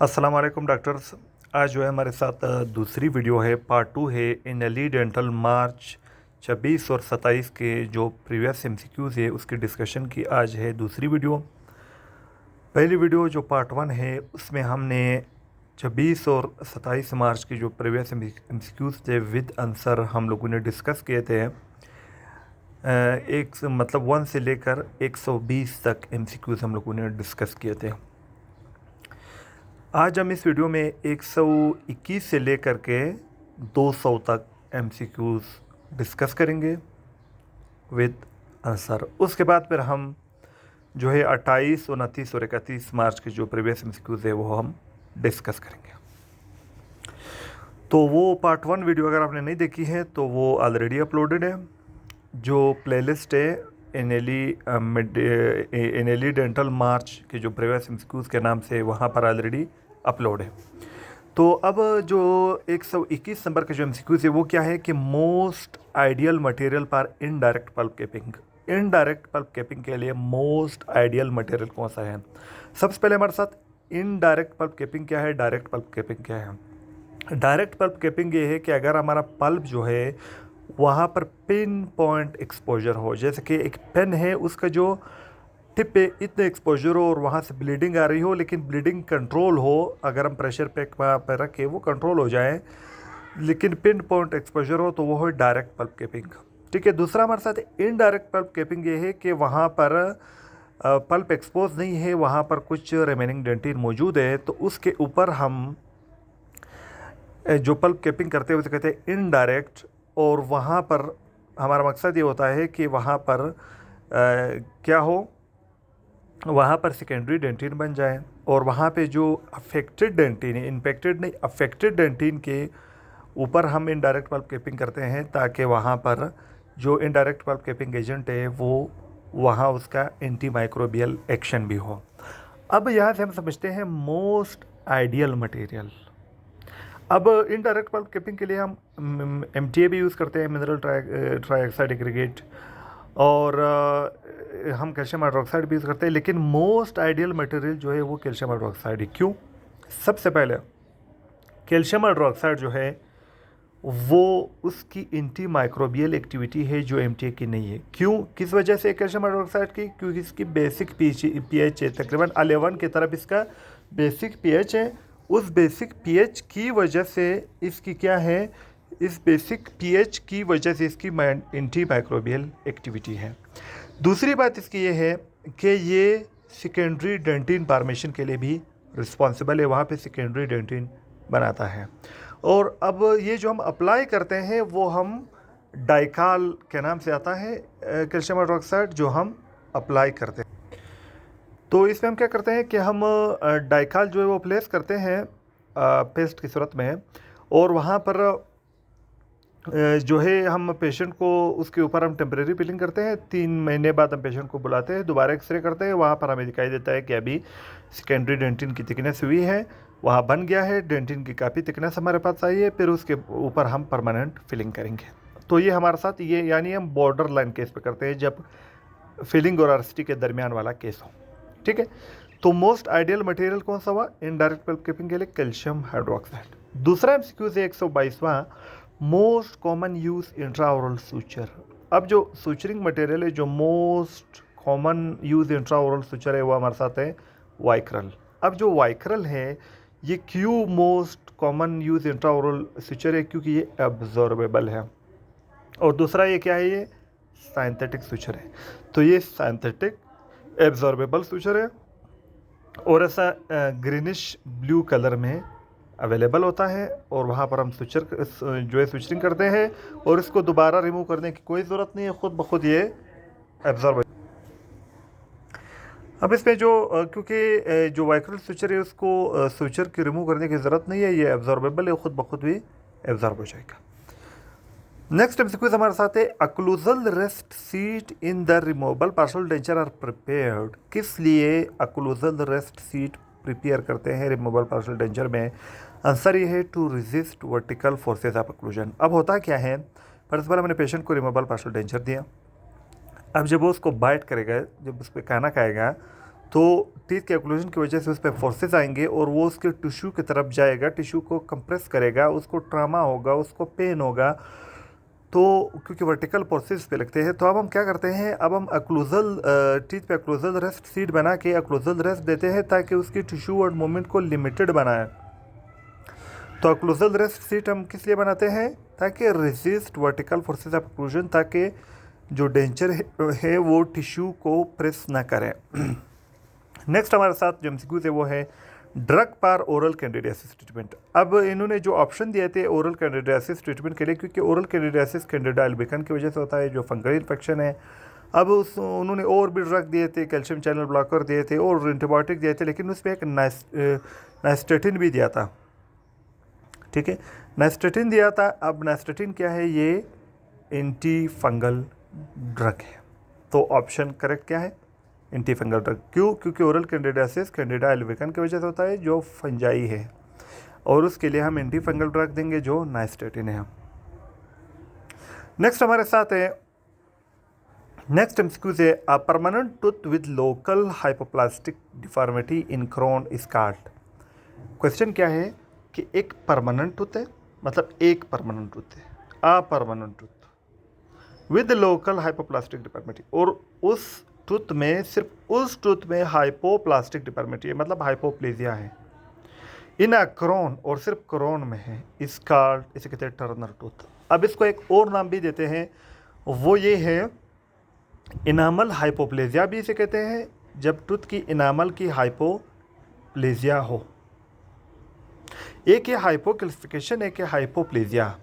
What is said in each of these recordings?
अस्सलाम वालेकुम डॉक्टर्स। आज जो है हमारे साथ दूसरी वीडियो है, पार्ट 2 है इन एली डेंटल मार्च 26 और 27 के जो प्रीवियस एमसीक्यूज़ है उसकी डिस्कशन की आज है दूसरी वीडियो। पहली वीडियो जो पार्ट 1 है उसमें हमने 26 और 27 मार्च की जो प्रीवियस एमसीक्यूज़ थे विद आंसर हम लोगों ने डिस्कस किए थे। एक मतलब 1 से लेकर 120 तक एमसीक्यूज़ हम लोगों ने डिस्कस किए थे। आज हम इस वीडियो में 121 से लेकर के 200 तक एमसीक्यूज़ डिस्कस करेंगे विद आंसर। उसके बाद फिर हम जो है 28, 29 और 31 मार्च के जो प्रीवियस एमसीक्यूज़ है वो हम डिस्कस करेंगे। तो वो पार्ट 1 वीडियो अगर आपने नहीं देखी है तो वो ऑलरेडी अपलोडेड है। जो प्लेलिस्ट है एनएली डेंटल मार्च के जो प्रीवियस एमसीक्यूज़ के नाम से वहाँ पर ऑलरेडी अपलोड है। तो अब जो 121 नंबर का जो एमसीक्यूज़ है वो क्या है कि most ideal material for indirect pulp capping. Indirect pulp capping के लिए मोस्ट आइडियल मटेरियल कौन सा है। सबसे पहले हमारे साथ इनडायरेक्ट पल्प कैपिंग क्या है, डायरेक्ट पल्प कैपिंग क्या है। डायरेक्ट पल्प कैपिंग ये है कि अगर हमारा पल्प जो है वहाँ पर पिन पॉइंट एक्सपोजर हो, जैसे कि एक पेन है उसका जो टिप पे इतने एक्सपोजर हो और वहाँ से ब्लीडिंग आ रही हो, लेकिन ब्लीडिंग कंट्रोल हो, अगर हम प्रेशर पे वहाँ पर रखें वो कंट्रोल हो जाए, लेकिन पिन पॉइंट एक्सपोजर हो, तो वो है डायरेक्ट पल्प कैपिंग। ठीक है। दूसरा हमारे साथ इनडायरेक्ट पल्प कैपिंग ये है कि वहाँ पर पल्प एक्सपोज नहीं है, वहाँ पर कुछ रिमेनिंग डेंटिन मौजूद है, तो उसके ऊपर हम जो पल्प कैपिंग करते हैं उसे कहते हैं इनडायरेक्ट। और वहाँ पर हमारा मकसद ये होता है कि वहाँ पर क्या हो, वहाँ पर सेकेंडरी डेंटिन बन जाए और वहाँ पे जो अफेक्टेड डेंटिन है, इन्फेक्टेड नहीं अफेक्टेड डेंटिन के ऊपर हम इनडायरेक्ट पल्प कैपिंग करते हैं, ताकि वहाँ पर जो इनडायरेक्ट पल्प कैपिंग एजेंट है वो वहाँ उसका एंटी माइक्रोबियल एक्शन भी हो। अब यहाँ से हम समझते हैं मोस्ट आइडियल मटेरियल। अब इनडायरेक्ट पल्प कैपिंग के लिए हम MTA भी यूज़ करते हैं, मिनरल ट्राईऑक्साइड एग्रीगेट, और हम कैल्शियम हाइड्रोक्साइड भी यूज़ करते हैं, लेकिन मोस्ट आइडियल मटेरियल जो है वो कैल्शियम हाइड्रोक्साइड है। क्यों? सबसे पहले कैल्शियम हाइड्रोक्साइड जो है वो उसकी एंटी माइक्रोबियल एक्टिविटी है जो MTA की नहीं है। क्यों, किस वजह से कैल्शियम हाइड्रोक्साइड की? क्योंकि इसकी बेसिक pH है, तकरीबन 11 की तरफ इसका बेसिक pH है। उस बेसिक pH की वजह से इसकी क्या है, इस बेसिक pH की वजह से इसकी एंटी माइक्रोबियल एक्टिविटी है। दूसरी बात इसकी ये है कि ये सेकेंडरी डेंटिन फॉर्मेशन के लिए भी रिस्पॉन्सिबल है, वहाँ पे सेकेंडरी डेंटिन बनाता है। और अब ये जो हम अप्लाई करते हैं वो हम डाइकाल के नाम से आता है कैल्शियम हाइड्रोक्साइड, जो हम अप्लाई करते हैं। तो इसमें हम क्या करते हैं कि हम डाइकाल जो है वो प्लेस करते हैं पेस्ट की सूरत में, और वहाँ पर जो है हम पेशेंट को उसके ऊपर हम टेम्परेरी पिलिंग करते हैं। 3 महीने बाद हम पेशेंट को बुलाते हैं, दोबारा एक्सरे करते हैं, वहाँ पर हमें दिखाई देता है कि अभी सेकेंडरी डेंटिन की थिकनेस हुई है, वहाँ बन गया है, डेंटिन की काफ़ी थिकनेस हमारे पास आई है, फिर उसके ऊपर हम परमानेंट फिलिंग करेंगे। तो ये हमारे साथ ये यानी हम बॉर्डर लाइन केस पे करते हैं, जब फिलिंग और आरसीटी के दरमियान वाला केस हो। ठीक है। तो मोस्ट आइडियल मटेरियल कौन सा हुआ इनडायरेक्ट पल्प कैपिंग के लिए? Calcium hydroxide. दूसरा MCQ है 122वां, मोस्ट कॉमन यूज इंट्राओरल सूचर। अब जो सूचरिंग मटेरियल है, जो मोस्ट कॉमन यूज इंट्राओरल सूचर है, वो हमारे साथ है वाइक्रल। अब जो वाइक्रल है ये क्यों मोस्ट कॉमन यूज इंट्राओरल सूचर है? क्योंकि ये एब्जॉर्बेबल है। और दूसरा ये क्या है, ये सिंथेटिक सूचर है। तो ये सिंथेटिक एब्जॉर्बेबल सूचर है और ऐसा ग्रीनिश ब्लू कलर में अवेलेबल होता है, और वहाँ पर हम सूचर जो है सूचरिंग करते हैं, और इसको दोबारा रिमूव करने की कोई ज़रूरत नहीं है, खुद ब खुद ये एब्जॉर्ब। अब इसमें जो क्योंकि जो वाइक्रल सूचर है उसको सूचर की रिमूव करने की ज़रूरत नहीं है, ये एब्जॉर्बेबल है, खुद ब खुद भी एब्जॉर्ब हो जाएगा। नेक्स्ट MCQ हमारे साथ है occlusal rest seat in the removable partial denture are prepared. किस लिए अक्लूजल रेस्ट सीट प्रिपेयर करते हैं रिमूवेबल पार्शियल डेंचर में? आंसर ये है to resist vertical forces of occlusion. अब होता क्या है, फर्स्ट बार हमने पेशेंट को रिमूवेबल पार्शियल डेंचर दिया, अब जब वो उसको बाइट करेगा, जब उस पर खाना खाएगा, तो टीथ के ओक्लूजन की वजह से उस पर फोर्सेस आएंगे और वो उसके टिश्यू की तरफ जाएगा, टिश्यू को कंप्रेस करेगा, उसको ट्रामा होगा, उसको पेन होगा। तो क्योंकि वर्टिकल फोर्सेस पे लगते हैं, तो अब हम क्या करते हैं, अब हम अक्लूजल टीथ पे अक्लूजल रेस्ट सीट बना के अक्लूजल रेस्ट देते हैं ताकि उसकी टिश्यू और मूवमेंट को लिमिटेड बनाए। तो अक्लूजल रेस्ट सीट हम किस लिए बनाते हैं, ताकि resist vertical forces of occlusion, ताकि जो डेंचर है वो टिश्यू को प्रेस ना करें। नेक्स्ट हमारे साथ जो एमसीक्यूज है वो है ड्रग पर ओरल कैंडिडियासिस ट्रीटमेंट। अब इन्होंने जो ऑप्शन दिए थे ओरल कैंडिडियासिस ट्रीटमेंट के लिए, क्योंकि ओरल कैंडिडियासिस कैंडिडा अल्बिकन की वजह से होता है, जो फंगल इन्फेक्शन है। अब उन्होंने और भी ड्रग दिए थे, कैल्शियम चैनल ब्लॉकर दिए थे और एंटीबायोटिक दिए थे, लेकिन उसमें एक नाइस्टेटिन भी दिया था। ठीक है, नाइस्टेटिन दिया था। अब नाइस्टेटिन क्या है, ये एंटी फंगल ड्रग है। तो ऑप्शन करेक्ट क्या है, एंटी फंगल ड्रग। क्यों, क्योंकि ओरल कैंडिडियासिस कैंडिडा अल्बिकन की वजह से होता है, जो फंजाई है, और उसके लिए हम एंटी फंगल ड्रग देंगे जो नाइस्टेटिन है। नेक्स्ट हमारे साथ है, नेक्स्ट एमसीक्यू है a permanent tooth with local hypoplastic deformity in crown स्कार्ट। क्वेश्चन क्या है कि एक परमानेंट टूथ है, मतलब एक परमानेंट टूथ है, a permanent tooth with local hypoplastic deformity, और उस टूथ में, सिर्फ उस टूथ में हाइपोप्लास्टिक डिफॉर्मिटी है, मतलब हाइपोप्लेजिया है इन अ क्रोन, और सिर्फ क्रोन में है, स्कार्ट, इसे कहते हैं टर्नर टूथ। अब इसको एक और नाम भी देते हैं, वो ये है इनामल हाइपोप्लेजिया भी इसे कहते हैं, जब टूथ की इनामल की हाइपोप्लेजिया हो। एक है हाइपोकैल्सिफिकेशन, एक है हाइपोप्लेजिया।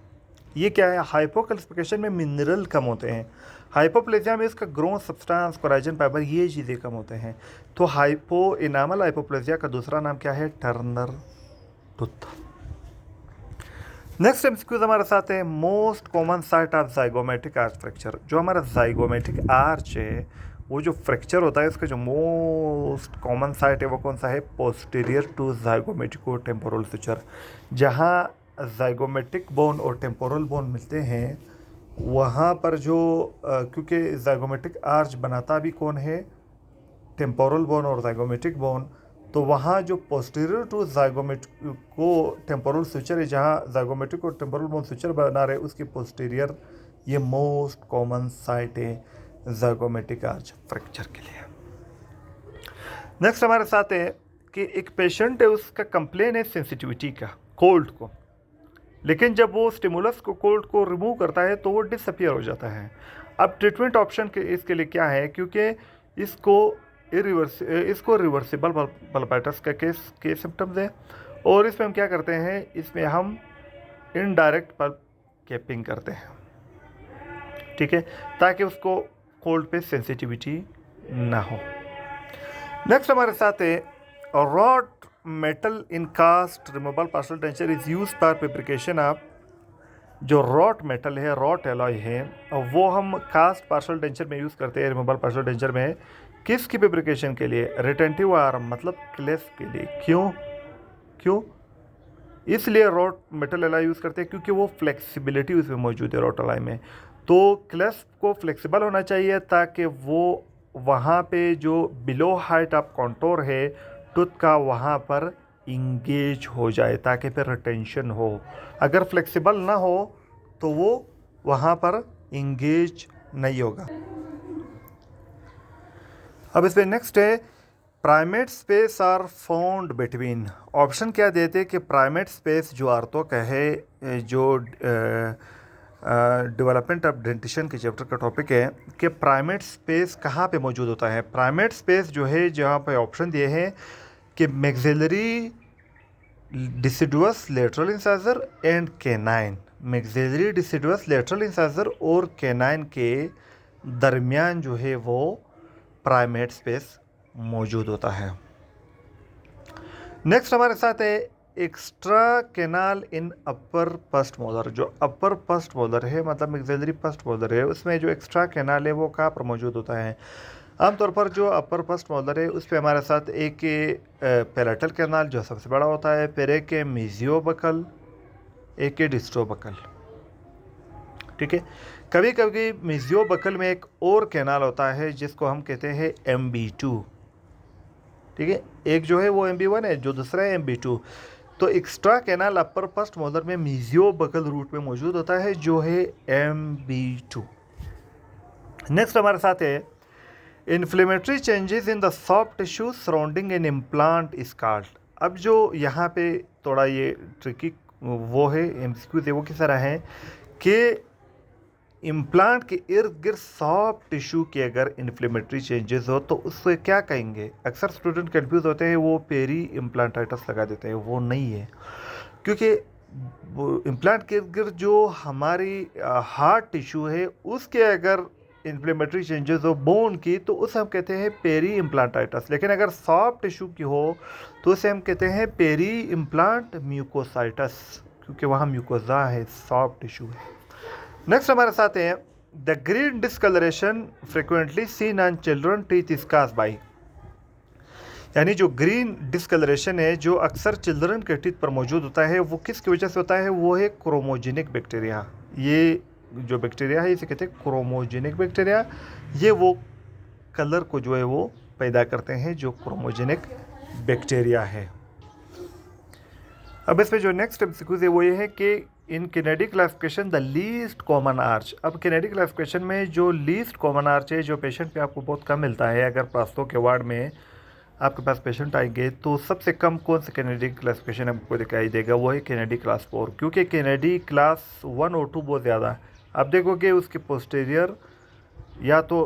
ये क्या है, हाइपोकैल्सिफिकेशन में मिनरल कम होते हैं, हाइपोप्लेजिया में इसका ग्रोथ सब्सटेंस, कोलाजन फाइबर, ये चीज़ें कम होते हैं। तो हाइपो इनामल हाइपोप्लेजिया का दूसरा नाम क्या है, टर्नर टूथ। नेक्स्ट एमसीक्यूज हमारे साथ है most common site of zygomatic arch fracture. जो हमारा जाइगोमेटिक आर्च है, वो जो फ्रैक्चर होता है, उसका जो मोस्ट कॉमन साइट है वो कौन सा है, पोस्टीरियर टू जाइगोमेटिको टेम्पोरल सुचर। जहाँ जाइगोमेटिक बोन और टेम्पोरल बोन मिलते हैं, वहाँ पर जो क्योंकि जाइगोमेटिक आर्च बनाता भी कौन है, टेम्पोरल बोन और जाइगोमेटिक बोन, तो वहाँ जो पोस्टीरियर टू जाइगोमेटिको टेम्पोरल सुचर है, जहाँ जाइगोमेटिक और टेम्पोरल बोन सुचर बना रहे, उसकी पोस्टीरियर ये मोस्ट कॉमन साइट है जाइगोमेटिक आर्च फ्रैक्चर के लिए। नेक्स्ट हमारे साथ है कि एक पेशेंट है, उसका कंप्लेन है सेंसिटिविटी का, कोल्ड को, लेकिन जब वो स्टिमुलस को, कोल्ड को रिमूव करता है तो वो डिसअपियर हो जाता है। अब ट्रीटमेंट ऑप्शन के इसके लिए क्या है, क्योंकि इसको रिवर्सिबल बल्बाइटिस का के सिम्टम्स है, और इसमें हम क्या करते हैं, इसमें हम इनडायरेक्ट पल्प कैपिंग करते हैं, ठीक है, ताकि उसको कोल्ड पे सेंसिटिविटी ना हो। नेक्स्ट हमारे साथ है wrought metal in cast removal partial denture is use for fabrication of. जो रॉट मेटल है, रॉट एलॉय है, वो हम कास्ट पार्शल डेंचर में यूज़ करते हैं, रिमूवल पार्शल डेंचर में। किसकी फेब्रिकेशन के लिए, रिटेंटिव आर्म, मतलब क्लेस्प के लिए। क्यों इसलिए रॉट मेटल एलॉय यूज़ करते हैं, क्योंकि वो फ्लेक्सिबिलिटी उसमें मौजूद है रॉट एलॉय में। तो क्लेस्प को फ्लेक्सिबल होना चाहिए, ताकि वो वहाँ पे जो बिलो हाइट ऑफ कॉन्टोर है टूथ का, वहाँ पर इंगेज हो जाए, ताकि फिर रिटेंशन हो। अगर फ्लेक्सिबल ना हो तो वो वहाँ पर इंगेज नहीं होगा। अब इस पर नेक्स्ट है primate space are found between. Option क्या देते हैं कि प्राइमेट स्पेस जो आर्थो का है, जो डेवलपमेंट ऑफ डेंटिशन के चैप्टर का टॉपिक है, कि प्राइमेट स्पेस कहाँ पे मौजूद होता है। प्राइमेट स्पेस जो है, जहाँ पे ऑप्शन दिए हैं कि maxillary deciduous lateral incisor and canine, maxillary deciduous lateral incisor और कैनाइन के दरमियान जो है वो प्राइमेट स्पेस मौजूद होता है। नेक्स्ट हमारे साथ है extra canal in upper first molar. जो अपर फर्स्ट मोलर है, मतलब मैक्सिलरी फर्स्ट मोलर है, उसमें जो एक्स्ट्रा कैनाल है वो कहाँ पर मौजूद होता है। आमतौर पर जो अपर फर्स्ट मोलर है उस पर हमारे साथ एक पैलेटल कैनाल जो सबसे बड़ा होता है, फिर एक मेजियोबकल, एक डिस्टोबकल, ठीक है। कभी कभी मेजियोबकल में एक और कैनाल होता है जिसको हम कहते हैं MB2, ठीक है। एक जो है वो MB1 है, जो दूसरा है MB2। तो एक्स्ट्रा कैनाल अपर फर्स्ट मोलर में मीजियो बकल रूट में मौजूद होता है, जो है MB2। नेक्स्ट हमारे साथ है inflammatory changes in the soft tissue surrounding an implant is called. अब जो यहाँ पे थोड़ा ये ट्रिकी वो है, MCQ है, वो किस तरह है कि इम्प्लांट के इर्द गिर्द सॉफ्ट टिश्यू के अगर इन्फ्लेमेटरी चेंजेस हो तो उससे क्या कहेंगे। अक्सर स्टूडेंट कंफ्यूज होते हैं, वो पेरी इम्प्लांटाइटिस लगा देते हैं, वो नहीं है। क्योंकि इम्प्लांट के इर्द गिर्द जो हमारी हार्ट टिश्यू है उसके अगर इन्फ्लेमेटरी चेंजेस हो बोन की, तो उसे हम कहते हैं पेरी इम्प्लांटाइटिस। लेकिन अगर सॉफ्ट टिश्यू की हो तो उसे हम कहते हैं पेरी इम्प्लांट म्यूकोसाइटिस, क्योंकि वहाँ म्यूकोजा है, सॉफ्ट टिश्यू है। नेक्स्ट हमारे साथ है the green discoloration frequently seen on children teeth is caused by. यानी जो ग्रीन डिस्कलरेशन है जो अक्सर चिल्ड्रन के टीथ पर मौजूद होता है, वो किसकी वजह से होता है, वो है क्रोमोजेनिक बैक्टीरिया। ये जो बैक्टीरिया है इसे कहते हैं क्रोमोजेनिक बैक्टीरिया। ये वो कलर को जो है वो पैदा करते हैं, जो क्रोमोजेनिक बैक्टीरिया है। अब इसमें जो नेक्स्ट MCQ है वो ये है कि in Kennedy classification the least common arch. अब कैनेडी क्लासिफिकेशन में जो लीस्ट कॉमन आर्च है, जो पेशेंट पे आपको बहुत कम मिलता है, अगर प्रस्तों के वार्ड में आपके पास पेशेंट आएंगे तो सबसे कम कौन सा कैनेडी क्लासिफिकेशन आपको दिखाई देगा, वो है कैनेडी क्लास 4। क्योंकि कैनेडी क्लास 1 और 2 बहुत ज़्यादा है। आप देखोगे उसके पोस्टीरियर या तो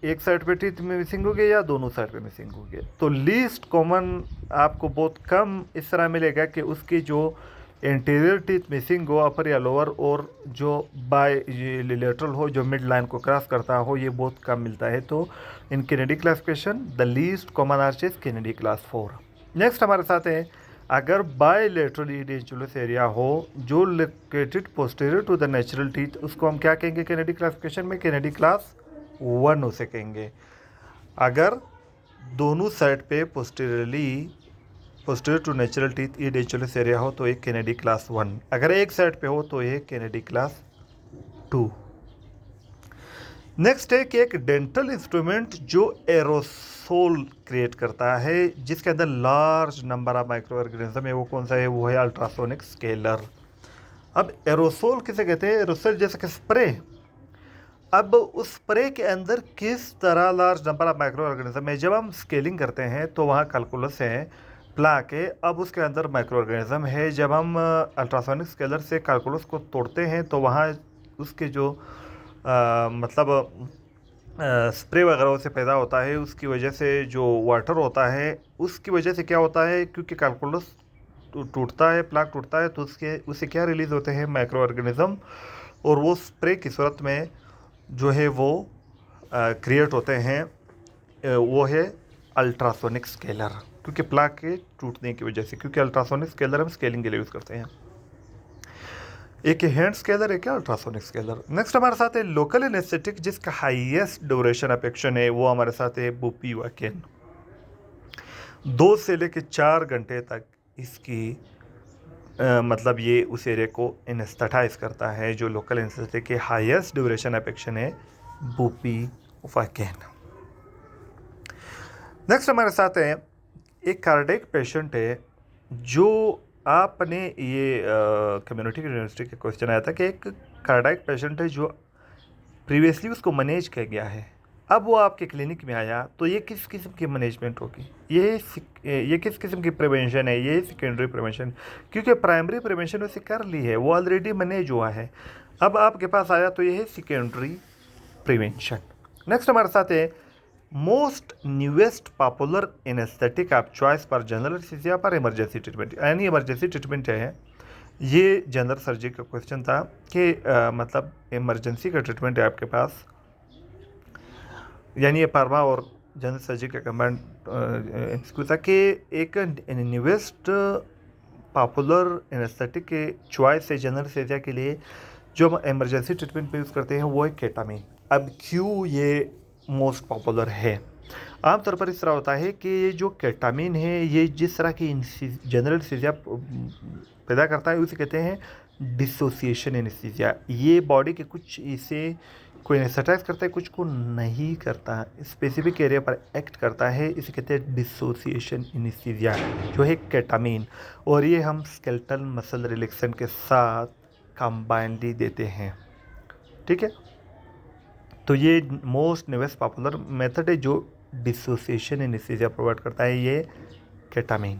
एक साइड पे टीथ में मिसिंग होगी या दोनों साइड पे मिसिंग होगी। तो लीस्ट कॉमन आपको बहुत कम इस तरह मिलेगा कि उसकी जो इंटीरियर टीथ मिसिंग हो अपर या लोअर, और जो बायलैटरल हो, जो मिड लाइन को क्रॉस करता हो, ये बहुत कम मिलता है। तो in Kennedy classification the least common arch is Kennedy class 4। Next हमारे साथ है अगर बायलैटरल एडेंचुलस एरिया हो जो located posterior to the natural teeth, उसको हम क्या कहेंगे कैनेडी क्लासिफिकेशन में, कैनेडी क्लास 1 उसे कहेंगे। अगर दोनों साइड पे posterior to natural teeth edentulous area हो तो एक कैनेडी क्लास 1, अगर एक साइड पे हो तो एक कैनेडी क्लास 2। नेक्स्ट है कि एक डेंटल इंस्ट्रूमेंट जो एरोसोल क्रिएट करता है जिसके अंदर large number of micro organism है, वो कौन सा है, वो है अल्ट्रासोनिक स्केलर। अब एरोसोल किसे कहते हैं, एरोसोल जैसे कि स्प्रे। अब उस स्प्रे के अंदर किस तरह large number of micro organism है, जब हम स्केलिंग करते हैं तो वहाँ कैलकुलस है प्लाक है, अब उसके अंदर माइक्रो ऑर्गेनिज्म है। जब हम अल्ट्रासोनिक स्केलर से कैलकुलस को तोड़ते हैं तो वहाँ उसके जो मतलब स्प्रे वगैरह से पैदा होता है, उसकी वजह से जो वाटर होता है उसकी वजह से क्या होता है, क्योंकि कैलकुलस टूटता है, प्लाक टूटता है, तो उससे क्या रिलीज़ होते हैं, माइक्रो ऑर्गेनिज्म, और वो स्प्रे की सूरत में जो है वो क्रिएट होते हैं। वो है अल्ट्रासोनिक स्केलर, क्योंकि प्लाक के टूटने की वजह से, क्योंकि अल्ट्रासोनिक स्केलर हम स्केलिंग के लिए यूज़ करते हैं। एक हैंड स्केलर है क्या, अल्ट्रासोनिक स्केलर। नेक्स्ट हमारे साथ है लोकल एनेस्थेटिक जिसका हाईएस्ट ड्यूरेशन ऑफ एक्शन है, वो हमारे साथ है बुपीवाकेन। 2 से लेकर 4 घंटे तक इसकी मतलब ये उस एरिया को एनेस्थेटाइज करता है। जो लोकल एनेस्थेटिक के हाईएस्ट ड्यूरेशन ऑफ एक्शन है बुपीवाकेन। नेक्स्ट हमारे साथ है एक कार्डियक पेशेंट है जो आपने ये कम्युनिटी यूनिवर्सिटी का क्वेश्चन आया था कि एक कार्डियक पेशेंट है जो प्रीवियसली उसको मैनेज किया गया है, अब वो आपके क्लिनिक में आया, तो ये किस किस्म की मैनेजमेंट होगी, ये किस किस्म की प्रिवेंशन है, ये सेकेंडरी प्रिवेंशन, क्योंकि प्राइमरी प्रिवेंशन उसे कर ली है, वो ऑलरेडी मैनेज हुआ है, अब आपके पास आया तो ये है सेकेंडरी प्रिवेंशन। नेक्स्ट हमारे साथ है most newest popular anaesthetic of choice पर जनरल एनेस्थीसिया पर इमरजेंसी ट्रीटमेंट, यानी इमरजेंसी ट्रीटमेंट है। ये जनरल सर्जरी का क्वेश्चन था कि मतलब इमरजेंसी का ट्रीटमेंट है आपके पास, यानी ये पार्मा और जनरल सर्जरी का कमांड था कि एक न्यूएस्ट पॉपुलर एनेस्थेटिक के चॉइस है जनरल एनेस्थीसिया के लिए जो हम इमरजेंसी ट्रीटमेंट में यूज़ करते हैं, वो है केटामिन। अब क्यों ये मोस्ट पॉपुलर है, आमतौर पर इस तरह होता है कि ये जो केटामिन है ये जिस तरह की जनरल एनेस्थीसिया पैदा करता है उसे कहते हैं डिसोसिएशन एनेस्थीसिया। ये बॉडी के कुछ ऐसे कोई एनेस्थेटाइज करता है, कुछ को नहीं करता, स्पेसिफिक एरिया पर एक्ट करता है, इसे कहते हैं डिसोसिएशन एनेस्थीसिया, जो है केटामीन, और ये हम स्केलेटल मसल रिलैक्सेंट के साथ कंबाइनली देते हैं। ठीक है, तो ये मोस्ट नेवेस्ट पॉपुलर मेथड है जो डिसोसिएशन एनेस्थीसिया प्रोवाइड करता है, ये केटामीन।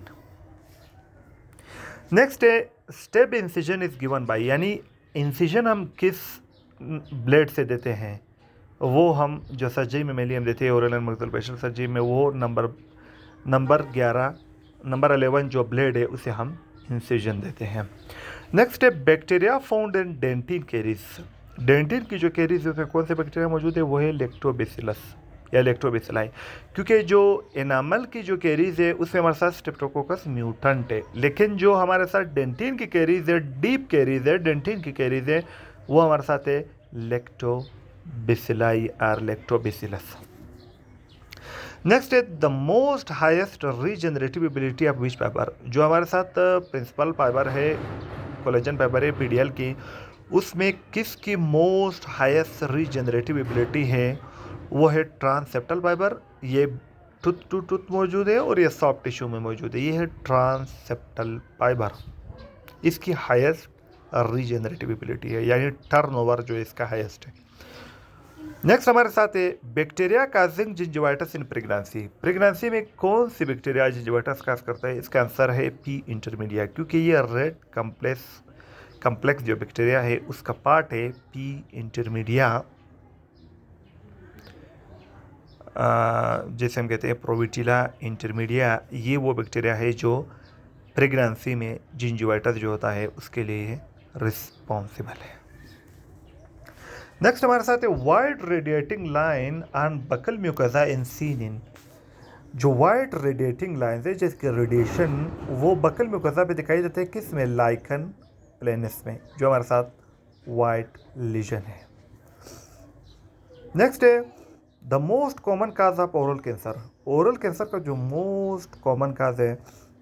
नेक्स्ट है step incision is given by, यानी इंसिजन हम किस ब्लेड से देते हैं, वो हम जो सर्जरी में मेनली हम देते हैं ओरल एंड मैक्सिलोफेशियल सर्जरी में, वो नंबर 11 जो ब्लेड है उसे हम इंसिजन देते हैं। नेक्स्ट है bacteria found in dentin caries. Dentin की जो कैरीज है उसमें कौन से बैक्टीरिया मौजूद है, वो है लैक्टोबैसिलस या लैक्टोबैसिलाई, क्योंकि जो एनामल की जो कैरीज है उसमें हमारे साथ स्ट्रेप्टोकोकस म्यूटेंट है, लेकिन जो हमारे साथ डेंटिन की कैरीज है, डीप कैरीज है, डेंटिन की कैरीज है, वो हमारे साथ है लैक्टोबैसिलाई और लैक्टोबैसिलस। नेक्स्ट है the most highest regenerative ability of which fibre, जो हमारे साथ प्रिंसिपल फाइबर है, कोलेजन फाइबर है पीडीएल की, उसमें किसकी मोस्ट हाईएस्ट रीजनरेटिव एबिलिटी है, वो है ट्रांससेप्टल फाइबर। ये टूथ टू टूथ मौजूद है और ये सॉफ्ट टिश्यू में मौजूद है, ये है ट्रांससेप्टल फाइबर, इसकी हाईएस्ट रीजनरेटिव एबिलिटी है, यानी टर्नओवर जो इसका हाईएस्ट है। नेक्स्ट हमारे साथ है bacteria causing gingivitis in pregnancy. Pregnancy में कौन सी बैक्टीरिया जिंजिवाइटिस काज करता है, इसका आंसर है पी इंटरमीडिया, क्योंकि ये रेड कम्प्लेक्स जो बैक्टीरिया है उसका पार्ट है पी इंटरमीडिया, जैसे हम कहते हैं प्रोविटिला इंटरमीडिया, ये वो बैक्टीरिया है जो प्रेगनेंसी में जिंजिवाइटिस जो होता है उसके लिए रिस्पॉन्सिबल है। नेक्स्ट हमारे साथ है wide radiating line on buccal mucosa in seen in, जो वाइड रेडिएटिंग लाइन है जिसके रेडिएशन वो बकल म्यूकोसा पे दिखाई देते हैं, किस में, लाइकन प्लेनस में, जो हमारे साथ वाइट लीजन है। नेक्स्ट है the most common cause of oral cancer. Oral cancer का जो मोस्ट कॉमन काज है,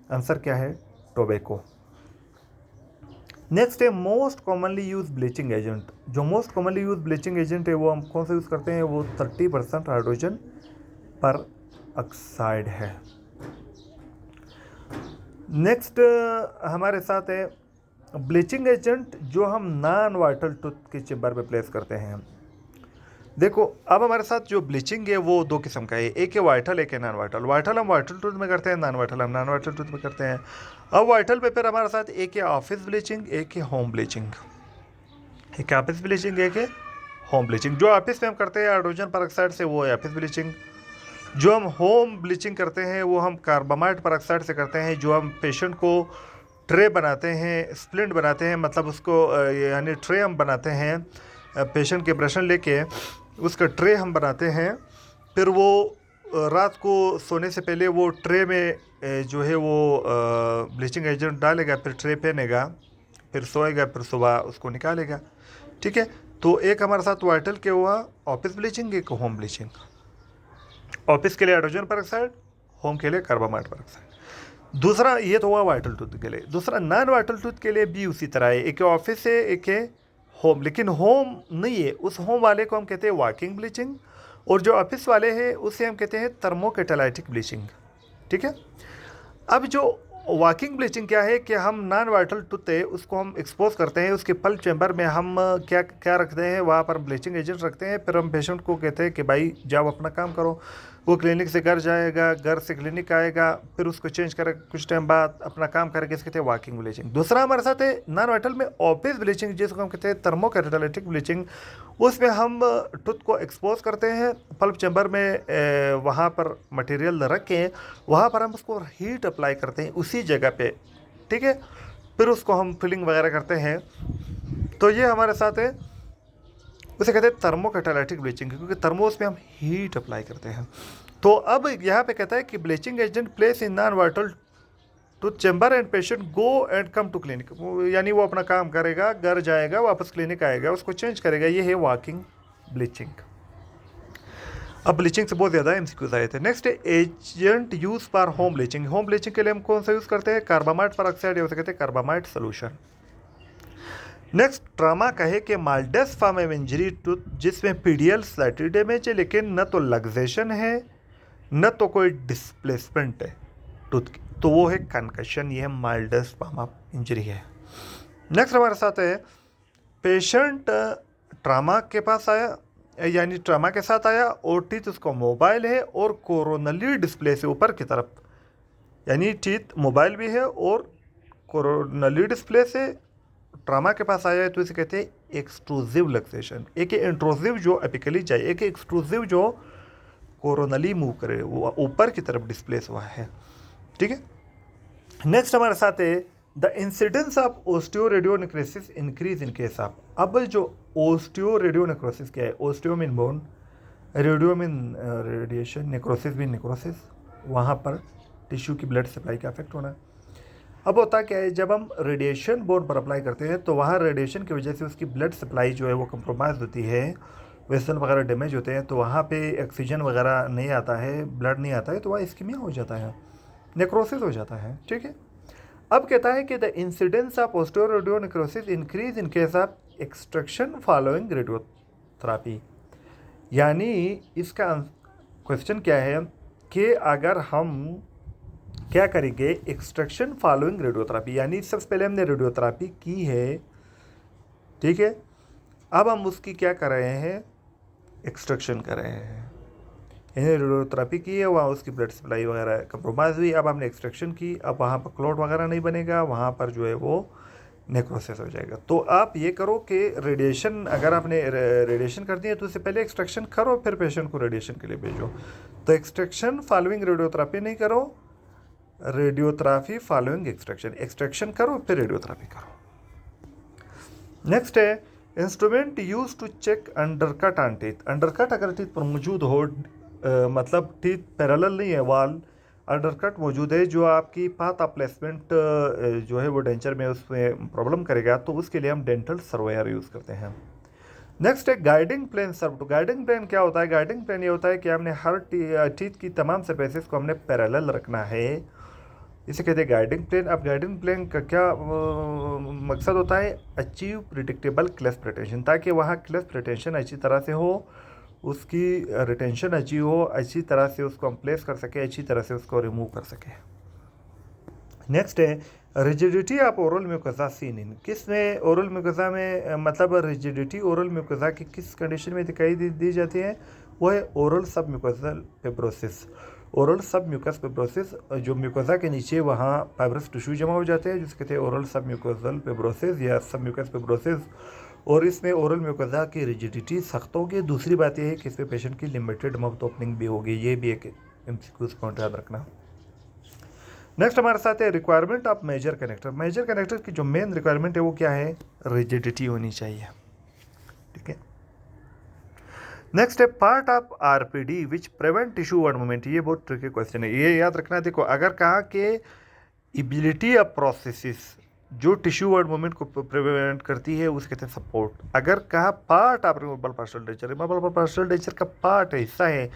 आंसर क्या है, टोबैको। नेक्स्ट है most commonly use bleaching agent. जो most commonly use bleaching agent है वो हम कौन सा यूज़ करते हैं, वो 30% हाइड्रोजन पर ऑक्साइड है। नेक्स्ट हमारे साथ है ब्लीचिंग एजेंट जो हम नॉन वाइटल टूथ के चेम्बर में प्लेस करते हैं। देखो अब हमारे साथ जो ब्लीचिंग है वो दो किस्म का है, एक है वाइटल, एक है नॉन वाइटल। वाइटल हम वाइटल टूथ में करते हैं, नॉन वाइटल हम नॉन वाइटल टूथ में करते हैं। अब वाइटल पेपर हमारे साथ एक है ऑफिस ब्लीचिंग, एक है होम ब्लीचिंग। एक है ऑफिस ब्लीचिंग, एक है होम ब्लीचिंग। जो ऑफिस में हम करते हैं हाइड्रोजन परऑक्साइड से, वो है ऑफिस ब्लीचिंग। जो हम होम ब्लीचिंग करते हैं वो हम कार्बामाइड परऑक्साइड से करते हैं। जो हम पेशेंट को ट्रे बनाते हैं, स्प्लिंट बनाते हैं, मतलब उसको यानी ट्रे हम बनाते हैं, पेशेंट के ब्रशन लेके उसका ट्रे हम बनाते हैं, फिर वो रात को सोने से पहले वो ट्रे में जो है वो ब्लीचिंग एजेंट डालेगा, फिर ट्रे पहनेगा, फिर सोएगा, फिर सुबह उसको निकालेगा। ठीक है, तो एक हमारे साथ वाइटल के हुआ ऑफिस ब्लीचिंग, एक होम ब्लीचिंग। ऑफिस के लिए हाइड्रोजन परऑक्साइड, होम के लिए कार्बामाइड परऑक्साइड। दूसरा ये तो हुआ वाइटल टूथ के लिए। दूसरा नॉन वाइटल टूथ के लिए भी उसी तरह है, एक ऑफिस है, एक है होम, लेकिन होम नहीं है, उस होम वाले को हम कहते हैं वॉकिंग ब्लीचिंग, और जो ऑफिस वाले हैं उसे हम कहते हैं थर्मोकैटालाइटिक ब्लीचिंग। ठीक है, अब जो वॉकिंग ब्लीचिंग क्या है कि हम नॉन वाइटल टूथ है उसको हम एक्सपोज करते हैं, उसके पल्प चैम्बर में हम क्या रखते हैं, वहाँ पर ब्लीचिंग एजेंट रखते हैं, फिर हम पेशेंट को कहते हैं कि भाई जाओ अपना काम करो। वो क्लिनिक से घर जाएगा, घर से क्लिनिक आएगा, फिर उसको चेंज करेगा, कुछ टाइम बाद अपना काम करेगा, इसके कहते हैं वॉकिंग ब्लीचिंग। दूसरा हमारे साथ है नॉन वाइटल में ऑफिस ब्लीचिंग, जिसको हम कहते हैं थर्मोकैटालाइटिक ब्लीचिंग। उसमें हम टूथ को एक्सपोज करते हैं पल्प चैम्बर में, वहाँ पर मटेरियल रख के वहाँ पर हम उसको हीट अप्लाई करते हैं उसी जगह पे। ठीक है, फिर उसको हम फिलिंग वगैरह करते हैं। तो ये हमारे साथ है, उसे कहते हैं थर्मोकैटालाइटिक ब्लीचिंग, क्योंकि थर्मोस में हम हीट अप्लाई करते हैं। तो अब यहाँ पे कहता है कि bleaching agent place in non vital tooth chamber and patient go and come to clinic, यानी वो अपना काम करेगा, घर जाएगा, वापस क्लिनिक आएगा, उसको चेंज करेगा। ये है वॉकिंग ब्लीचिंग। अब ब्लीचिंग से बहुत ज़्यादा एमसीक्यूज आए थे। Next agent use for home bleaching. Home bleaching के लिए हम कौन सा यूज़ करते हैं, कार्बामाइड परऑक्साइड, या उसे कहते हैं कार्बामाइड सोल्यूशन। नेक्स्ट, ट्रामा कहे कि mildest form of injury tooth जिसमें पीडियल स्लाइटली डैमेज है लेकिन न तो लग्जेशन है न तो कोई डिस्प्लेसमेंट है टूथ की, तो वो है कंकशन। ये माइल्डेस्ट फॉर्म ऑफ इंजरी है। नेक्स्ट हमारे साथ है पेशेंट ट्रामा के पास आया, यानी ट्रामा के साथ आया और टीथ उसको मोबाइल है और कोरोनली डिस्प्ले से ऊपर की तरफ, यानी टीथ मोबाइल भी है और कोरोनली डिस्प्ले से ट्रामा के पास आया है, तो इसे कहते हैं एक्सट्रूसिव लक्सेशन। एक इंट्रूसिव जो एपिकली जाए, एक एक्सट्रूसिव जो कोरोनली मूव करे, वो ऊपर की तरफ डिस्प्लेस हुआ है। ठीक है। नेक्स्ट हमारे साथ है the incidence of osteoradionecrosis increase in case of. अब जो ओस्टियोरेडियोनेक्रोसिस क्या है, osteo mean bone, radio mean radiation, necrosis mean necrosis, वहाँ पर टिश्यू की ब्लड सप्लाई का इफेक्ट होना। अब होता क्या है, जब हम रेडिएशन बोन पर अप्लाई करते हैं तो वहाँ रेडिएशन की वजह से उसकी ब्लड सप्लाई जो है वो कंप्रोमाइज़ होती है, वेसल वगैरह डैमेज होते हैं, तो वहाँ पे ऑक्सीजन वगैरह नहीं आता है, ब्लड नहीं आता है, तो वहाँ इस्कीमिया हो जाता है, नेक्रोसिस हो जाता है। ठीक है। अब कहता है कि the incidence of osteoradionecrosis increase in case of extraction following radiotherapy. यानी इसका क्वेश्चन क्या है कि अगर हम क्या करेंगे, एक्सट्रैक्शन फॉलोइंग रेडियोथेरापी, यानी सबसे पहले हमने रेडियोथेरापी की है, ठीक है, अब हम उसकी क्या कर रहे हैं, एक्सट्रैक्शन कर रहे हैं। यानी रेडियोथेरापी की है, वहाँ उसकी ब्लड सप्लाई वगैरह कंप्रोमाइज़ हुई, अब हमने एक्सट्रैक्शन की, अब वहाँ पर क्लॉट वगैरह नहीं बनेगा, वहाँ पर जो है वो नेक्रोसिस हो जाएगा। तो आप ये करो कि रेडिएशन, अगर आपने रेडिएशन कर दी है तो उससे पहले एक्सट्रैक्शन करो, फिर पेशेंट को रेडिएशन के लिए भेजो। तो एक्सट्रैक्शन फॉलोइंग रेडियोथेरापी नहीं करो, रेडियोथेरापी फॉलोइंग एक्सट्रैक्शन, एक्सट्रैक्शन करो फिर रेडियोथेरापी करो। नेक्स्ट है instrument use to check undercut on teeth. Undercut अगर टीथ पर मौजूद हो, मतलब टीथ पैरेलल नहीं है, वाल अंडरकट मौजूद है, जो आपकी पाथ ऑफ प्लेसमेंट जो है वो डेंचर में उसमें प्रॉब्लम करेगा, तो उसके लिए हम डेंटल सर्वेयर यूज़ करते हैं। नेक्स्ट है guiding plane serve to. Guiding plane क्या होता है, गाइडिंग प्लेन ये होता है कि हमने हर टीथ की तमाम सरफेसेस को हमने पैरेलल रखना है, इसे कहते हैं गाइडिंग प्लेन। अब गाइडिंग प्लेन का क्या मकसद होता है, अचीव प्रिडिक्टेबल क्लेफ्ट रिटेंशन, ताकि वहाँ क्लेफ्ट रिटेंशन अच्छी तरह से हो, उसकी रिटेंशन अच्छी हो, अच्छी तरह से उसको हम प्लेस कर सके, अच्छी तरह से उसको रिमूव कर सके। नेक्स्ट है rigidity of oral mucosa seen in. किस में ओरल म्यूकोसा में, मतलब रिजिडिटी ओरल म्यूकोसा की किस कंडीशन में दिखाई दी जाती है, वो है ओरल सब म्यूकोसल फिब्रोसिस। ओरल सब म्यूकस फिब्रोसिस, जो म्यूकोसा के नीचे वहाँ फाइब्रस टिश्यू जमा हो जाते हैं, जिसके कहते हैं ओरल सब म्यूकोसल फिब्रोसिस या सब म्यूकस फिब्रोसिस। और इसमें ओरल म्यूकोसा की रिजिडिटी सख्त होगी। दूसरी बात यह है कि इसमें पेशेंट की लिमिटेड माउथ ओपनिंग भी होगी, ये भी एक एमसीक्यू पॉइंट याद रखना। नेक्स्ट हमारे साथ है requirement of major connector. Major connector की जो मेन रिक्वायरमेंट है वो क्या है, रिजिडिटी होनी चाहिए। ठीक है। नेक्स्ट है part of RPD which prevent tissue word movement. ये बहुत ट्रिकी क्वेश्चन है, ये याद रखना। देखो, अगर कहा कि एबिलिटी ऑफ प्रोसेसिस जो टिश्यू वर्ड मूवमेंट को प्रिवेंट करती है उसे कहते हैं सपोर्ट। अगर कहा part of removable partial denture, removable partial denture का पार्ट है, हिस्सा है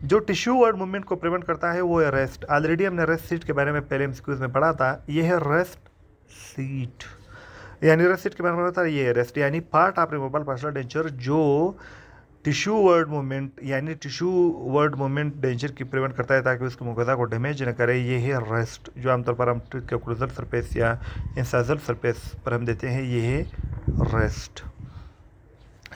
जो टिश्यू वर्ड मूवमेंट को प्रिवेंट करता है, वो है रेस्ट। ऑलरेडी हमने रेस्ट सीट के बारे में पहले एमसीक्यूज में पढ़ा था, ये है रेस्ट सीट, यानी रेस्ट सीट के बारे में पढ़ा था, ये है रेस्ट, यानी part of removable partial denture जो टिश्यू वर्ड मूवमेंट, यानी टिश्यू वर्ड मूवमेंट डेंचर की प्रिवेंट करता है ताकि उसकी मुकोसा को डैमेज न करे, ये है रेस्ट, जो आमतौर पर हम टीथ के ओक्लूजल सरफेस या इंसाइजल सरफेस पर हम देते हैं, ये है रेस्ट।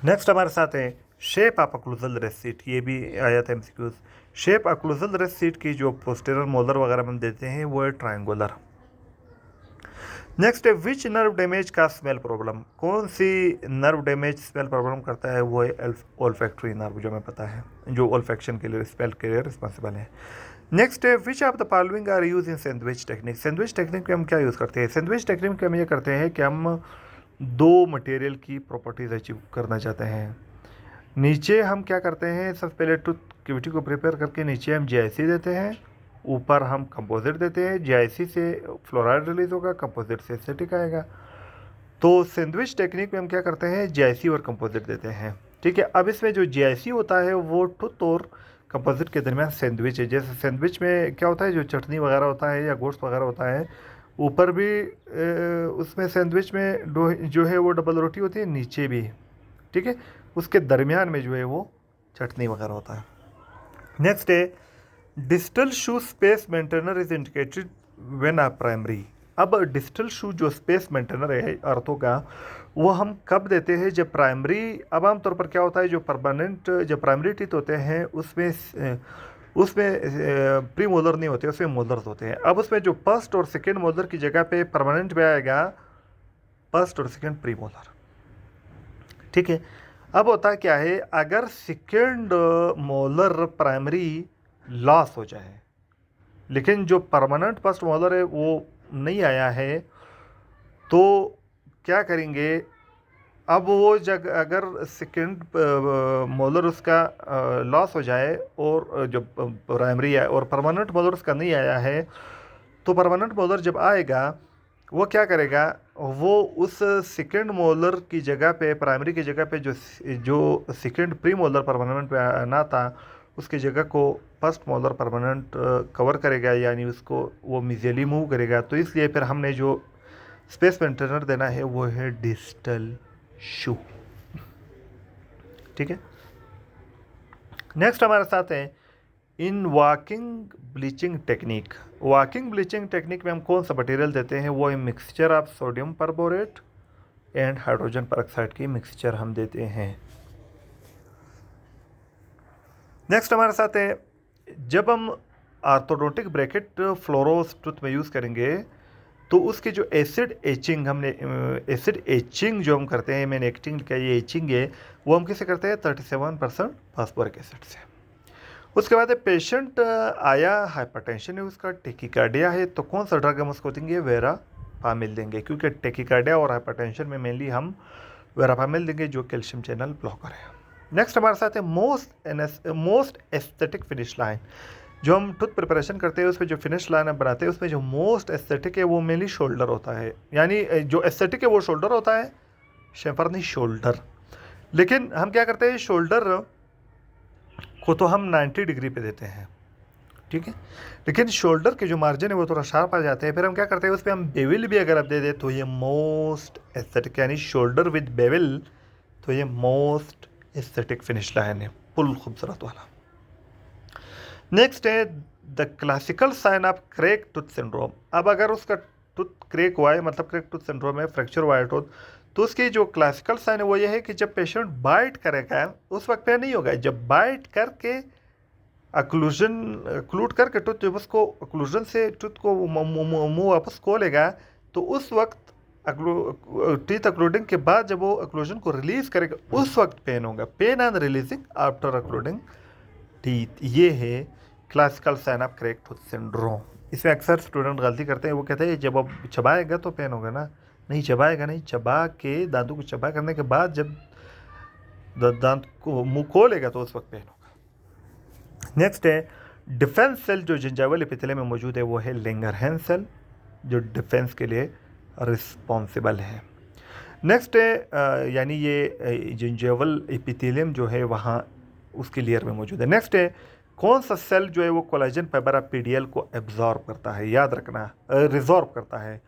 नेक्स्ट हमारे साथ है shape of occlusal rest seat, ये भी आया था MCQs. Shape occlusal rest seat की जो पोस्टीरियर मोलर वगैरह हम देते हैं वो है ट्रायंगुलर। नेक्स्ट है विच नर्व डैमेज का स्मेल प्रॉब्लम। कौन सी नर्व डैमेज स्मेल प्रॉब्लम करता है, वो है ओल्फैक्टरी नर्व, जो हमें पता है, जो ओल्फैक्शन के लिए स्मेल के लिए रिस्पॉन्सिबल है। नेक्स्ट है which of the following are use in sandwich technique. Sandwich technique में हम क्या यूज़ करते हैं, सैंडविच टेक्निक में हम ये करते हैं कि हम दो मटेरियल की प्रॉपर्टीज अचीव करना चाहते हैं। नीचे हम क्या करते हैं, सबसे पहले टूथ कैविटी को प्रिपेयर करके नीचे हम जीआईसी देते हैं, ऊपर हम कंपोजिट देते हैं। जीआईसी से फ्लोराइड रिलीज होगा, कंपोजिट से एसिटिक आएगा। तो सैंडविच टेक्निक में हम क्या करते हैं, जीआईसी और कंपोजिट देते हैं। ठीक है। अब इसमें जो जीआईसी होता है वो टूथ और कंपोजिट के दरमियान सैंडविच है। जैसे सैंडविच में क्या होता है, जो चटनी वगैरह होता है या गोश्त वगैरह होता है, ऊपर भी उसमें सैंडविच में जो है वो डबल रोटी होती है, नीचे भी, ठीक है। उसके दरमियान में जो है वो चटनी वगैरह होता है। नेक्स्ट है digital shoe space maintainer is indicated when a primary. अब डिजिटल शू जो स्पेस मेंटेनर है अर्थों का, वो हम कब देते हैं जब प्राइमरी, अब आमतौर पर क्या होता है जो परमानेंट जब प्राइमरी टीथ होते हैं उसमें प्री मोलर नहीं होते, उसमें मोलर्स होते हैं। अब उसमें जो फर्स्ट और सेकेंड मोलर की जगह पे परमानेंट में आएगा फर्स्ट और सेकेंड प्री मोलर, ठीक है। अब होता क्या है, अगर सेकेंड मोलर प्राइमरी लॉस हो जाए लेकिन जो परमानेंट फर्स्ट मोलर है वो नहीं आया है, तो क्या करेंगे, अब वो जग अगर सेकेंड मोलर उसका लॉस हो जाए और जो प्राइमरी है और परमानेंट मोलर उसका नहीं आया है, तो परमानेंट मोलर जब आएगा वो क्या करेगा, वो उस सेकेंड मोलर की जगह पे प्राइमरी की जगह पे जो सेकेंड प्री मोलर परमानेंट पे आना था उसकी जगह को फर्स्ट मोलर परमानेंट कवर करेगा, यानी उसको वो मिजेली मूव करेगा। तो इसलिए फिर हमने जो स्पेस मेंटेनर देना है वो है डिजिटल शू, ठीक है। नेक्स्ट हमारे साथ है in walking bleaching technique. Walking bleaching technique में हम कौन सा मटेरियल देते हैं, वो है mixture of sodium perborate and hydrogen peroxide की मिक्सचर हम देते हैं। नेक्स्ट हमारे साथ है जब हम ऑर्थोडोंटिक ब्रैकेट फ्लोरोस टूथ में यूज़ करेंगे तो उसकी जो एसिड एचिंग एसिड एचिंग जो हम करते हैं, मैंने एक्टिंग का ये एचिंग है वो हम किसे करते हैं 37% फास्फोरिक एसिड से। उसके बाद पेशेंट आया हाइपरटेंशन है, उसका टेकिकार्डिया है, तो कौन सा ड्रग हम उसको देंगे, वेरापामिल देंगे, क्योंकि टेकिकार्डिया और हाइपरटेंशन में मेनली हम वेरापामिल देंगे जो कैल्शियम चैनल ब्लॉकर है। नेक्स्ट हमारे साथ है मोस्ट एस्थेटिक फिनिश लाइन। जो हम टूथ प्रिपरेशन करते हैं उसमें जो फिनिश लाइन हम बनाते हैं उसमें जो मोस्ट एस्थेटिक है वो मेनली शोल्डर होता है, यानी जो एस्थेटिक है वो शोल्डर होता है, शेफर नहीं शोल्डर। लेकिन हम क्या करते हैं, शोल्डर को तो हम 90 डिग्री पे देते हैं, ठीक है, लेकिन शोल्डर के जो मार्जिन है वो थोड़ा शार्प आ जाते हैं, फिर हम क्या करते हैं उस पर हम बेविल भी अगर आप दे दें तो ये मोस्ट एस्थेटिक, यानी शोल्डर विद बेविल, तो ये मोस्ट एस्थेटिक फिनिश लाइन है, फुल खूबसूरत वाला। नेक्स्ट है the classical sign of crack tooth syndrome. अब अगर उसका टूथ क्रैक हुआ है, मतलब क्रैक टूथ सिंड्रोम है, फ्रैक्चर हुआ है टूथ, तो उसकी जो क्लासिकल साइन है वो ये है कि जब पेशेंट बाइट करेगा उस वक्त पे नहीं होगा, जब बाइट करके अक्लूड करके टूथ जब उसको अक्लूजन से टूथ को मुंह वापस खोलेगा तो उस वक्त टीथ अक्लूडिंग के बाद जब वो अक्लूजन को रिलीज करेगा उस वक्त पेन होगा, pain on releasing after occluding teeth. ये है classical sign of crack tooth syndrome. इसमें अक्सर स्टूडेंट गलती करते हैं, वो कहते हैं जब अब चबाएगा तो पेन होगा ना, नहीं चबाएगा नहीं, चबा के दांतों को चबा करने के बाद जब दांत को मुंह खोलेगा तो उस वक्त पेन होगा। नेक्स्ट है डिफेंस सेल जो जिंजाइवल एपिथेलियम में मौजूद है वो है लैंगरहैंस सेल जो डिफेंस के लिए रिस्पॉन्सिबल है। नेक्स्ट है यानी ये जिंजाइवल एपिथेलियम जो है वहाँ उसके लेयर में मौजूद है। नेक्स्ट है कौन सा सेल जो है वो कोलेजन फाइबर ऑफ पीडीएल को एब्जॉर्ब करता है, याद रखना, रिजॉर्ब करता है,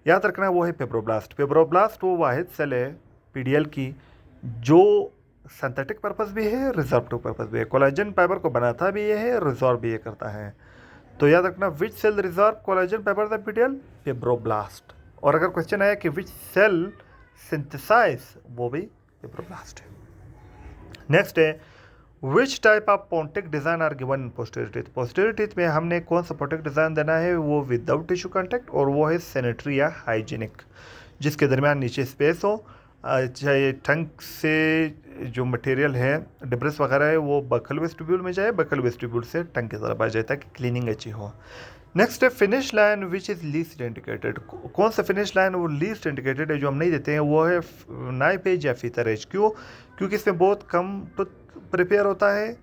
याद रखना, वो है फेब्रोब्लास्ट। फेब्रोब्लास्ट वो वाहिद सेल है पीडीएल की जो सिंथेटिक पर्पस भी है, रिजॉर्बिव पर्पस भी है, कोलेजन फाइबर को बनाता भी ये है, रिजॉर्ब भी ये करता है। तो याद रखना which cell resorb collagen fibre of PDL, fibroblast. और अगर क्वेश्चन आया कि विच सेल सिंथेसाइज, वो भी फेब्रोब्लास्ट है। नेक्स्ट है which type of pontic design are given in posterior teeth. Posterior teeth में हमने कौन सा पोंटिक डिज़ाइन देना है, वो विदाउट टिश्यू कॉन्टैक्ट और वो है सैनिटरी या हाइजीनिक, जिसके दरमियान नीचे स्पेस हो, चाहे टंग से जो मटेरियल है डिब्रेस वगैरह है वो बकल वेस्टिब्यूल में जाए, बकल वेस्टिब्यूल से टंग की तरफ आ जाए ताकि क्लीनिंग अच्छी हो। नेक्स्ट है finish line which is least indicated. कौन सा फिनिश लाइन वो लीस्ट इंडिकेटेड है जो हम नहीं देते हैं, वो है नाइफ एज या फीतर एज। क्यों, क्योंकि इसमें बहुत कम टूथ प्रिपेयर होता है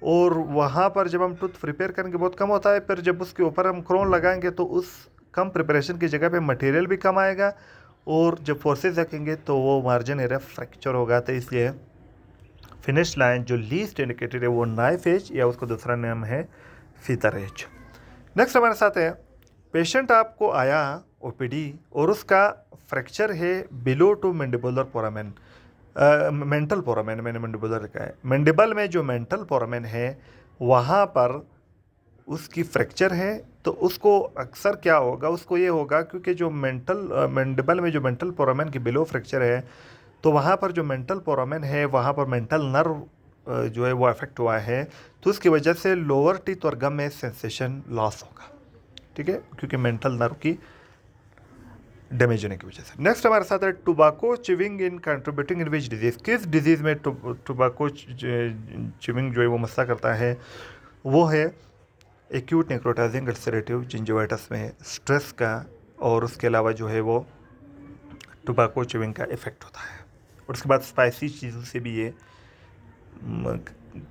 और वहाँ पर जब हम टूथ प्रिपेयर करेंगे बहुत कम होता है, फिर जब उसके ऊपर हम क्रोन लगाएंगे तो उस कम प्रिपरेशन की जगह पे मटेरियल भी कम आएगा और जब फोर्सेस रखेंगे तो वो मार्जिन एरिया फ्रैक्चर होगा। तो इसलिए फिनिश लाइन जो लीस्ट इंडिकेटेड है वो नाइफ एज या उसको दूसरा नाम है फीतर एज। नेक्स्ट हमारे साथ है पेशेंट आपको आया ओपीडी और उसका फ्रैक्चर है below to mandibular foramen, mental foramen, मैंने मैंडिबुलर लिखा है, मैंडिबल में जो मेंटल फोरामेन है वहाँ पर उसकी फ्रैक्चर है, तो उसको अक्सर क्या होगा, उसको ये होगा क्योंकि जो मैंडिबल में जो मेंटल फोरामेन की बिलो फ्रैक्चर है, तो वहाँ पर जो मेंटल फोरामेन है वहाँ पर मेंटल नर्व जो है वो अफेक्ट हुआ है, तो उसकी वजह से लोअर टीथ और गम में सेंसेशन लॉस होगा, ठीक है, क्योंकि मेंटल नर्व की डैमेज होने की वजह से। नेक्स्ट हमारे साथ है टोबैको चिविंग इन कंट्रीब्यूटिंग इन विच डिजीज़, किस डिजीज़ में टोबैको चिविंग जो है वो मस्सा करता है, वो है एक्यूट नेक्रोटाइजिंग अल्सरेटिव जिंजिवाइटिस में स्ट्रेस का और उसके अलावा जो है वो टोबैको चिविंग का इफेक्ट होता है। और उसके बाद स्पाइसी चीज़ों से भी ये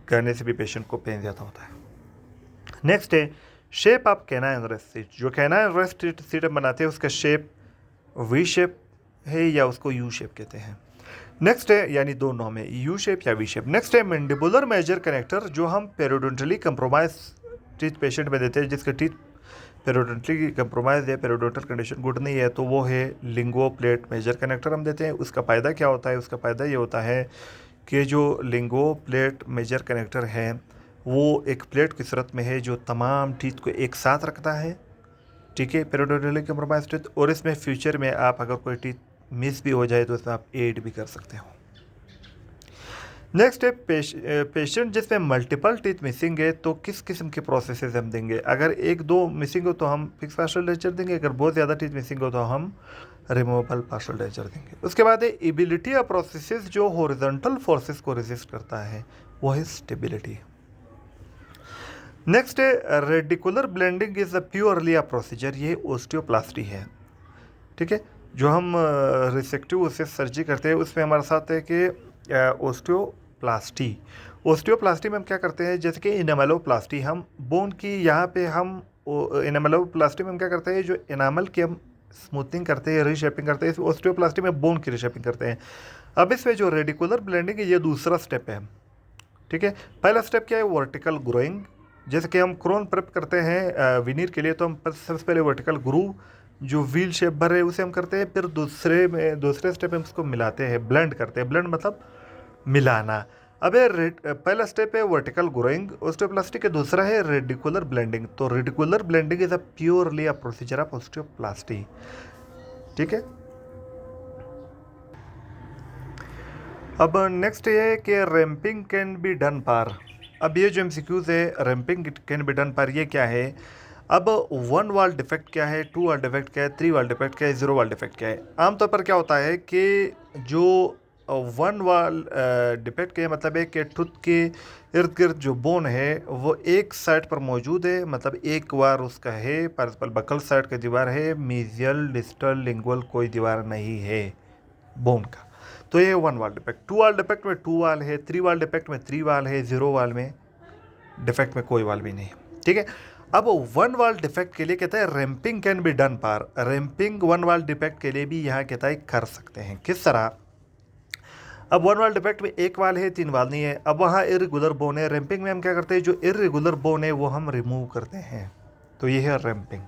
करने से भी पेशेंट को पेन ज़्यादा होता है। नेक्स्ट है shape of canine rest seat, जो कैनाइन रेस्ट सीट बनाते हैं उसका शेप वी शेप है या उसको यू शेप कहते हैं। नेक्स्ट है, यानी दो नाम है, यू शेप या वी शेप। नेक्स्ट है मैंडिबुलर मेजर कनेक्टर, जो हम पेरियोडोंटली कंप्रोमाइज टीथ पेशेंट में देते हैं जिसके टीथ पेरियोडोंटली कंप्रोमाइज है, पेरियोडोंटल कंडीशन गुड नहीं है, तो वो है लिंगो प्लेट मेजर कनेक्टर हम देते हैं। उसका फ़ायदा क्या होता है, उसका फ़ायदा ये होता है कि जो लिंगो प्लेट मेजर कनेक्टर है वो एक प्लेट की सूरत में है जो तमाम टीथ को एक साथ रखता है, ठीक है, पेरियोडोंटली कंप्रोमाइज टीथ, और इसमें फ्यूचर में आप अगर कोई टीथ मिस भी हो जाए तो इसमें आप एड भी कर सकते हो। नेक्स्ट है पेशेंट जिसमें मल्टीपल टीथ मिसिंग है तो किस किस्म के प्रोसेसेस हम देंगे। अगर एक दो मिसिंग हो तो हम फिक्स पार्शियल डेंचर देंगे, अगर बहुत ज़्यादा टीथ मिसिंग हो तो हम रिमूवेबल पार्शियल डेंचर देंगे। उसके बाद है एबिलिटी ऑफ प्रोसेसेस जो हॉरिजॉन्टल फोर्सेस को रेजिस्ट करता है, वो है स्टेबिलिटी। नेक्स्ट है radicular blending is a purely a procedure, ये ओस्टियोप्लास्टी है, ठीक है, जो हम रिसेक्टिव उससे सर्जरी करते हैं उसमें हमारे साथ है कि ओस्टियोप्लास्टी में हम क्या करते हैं, जैसे कि इनामेलोप्लास्टी, हम बोन की यहाँ पे हम इनामेलोप्लास्टी में हम क्या करते हैं, जो इनामल की हम स्मूथनिंग करते हैं, रीशेपिंग करते हैं, ओस्टियोप्लास्टी में बोन की रीशेपिंग करते हैं। अब इसमें जो रेडिकुलर ब्लेंडिंग है ये दूसरा स्टेप है, ठीक है। पहला स्टेप क्या है, वर्टिकल ग्रोइंग, जैसे कि हम क्रोन प्रेप करते हैं विनीर के लिए, तो हम सबसे पहले वर्टिकल ग्रूव जो व्हील शेप भर है उसे हम करते हैं, फिर दूसरे स्टेप में उसको मिलाते हैं, ब्लेंड करते हैं, ब्लेंड मतलब मिलाना। अब पहला स्टेप है वर्टिकल ग्रोइंग ओस्टियोप्लास्टी के, दूसरा है रेडिकुलर ब्लेंडिंग। तो radicular blending is a purely a procedure of osteoplasty, ठीक है। अब नेक्स्ट ये है कि रैंपिंग कैन बी डन पर, अब ये जो एमसीक्यूज है रैंपिंग कैन बी डन पर, ये क्या है। अब 1 वाल डिफेक्ट क्या है, 2 वाल डिफेक्ट क्या है, 3 वाल डिफेक्ट क्या है, 0 वाल डिफेक्ट क्या है। आमतौर पर क्या होता है कि जो 1 वाल डिफेक्ट के मतलब है कि टूथ के इर्द गिर्द जो बोन है वो एक साइड पर मौजूद है, मतलब एक बार उसका है, पार्सपल बकल साइड का दीवार है, मीजियल डिस्टल लिंगुअल कोई दीवार नहीं है बोन का, तो ये 1 वाल डिफेक्ट। 2 वाल डिफेक्ट में 2 वाल है, 3 वाल डिफेक्ट में 3 वाल है, 0 वाल में डिफेक्ट में कोई वाल भी नहीं है, ठीक है। अब 1 वाल डिफेक्ट के लिए कहता है रैंपिंग कैन बी डन पर, रैंपिंग 1 वाल डिफेक्ट के लिए भी यहाँ कहता है कर सकते हैं। किस तरह, अब 1 वाल डिफेक्ट में 1 वाल है 3 वाल नहीं है, अब वहाँ इरेगुलर बोन है, रैंपिंग में हम क्या करते हैं, जो इरेगुलर बोन है वो हम रिमूव करते हैं, तो ये है रैंपिंग।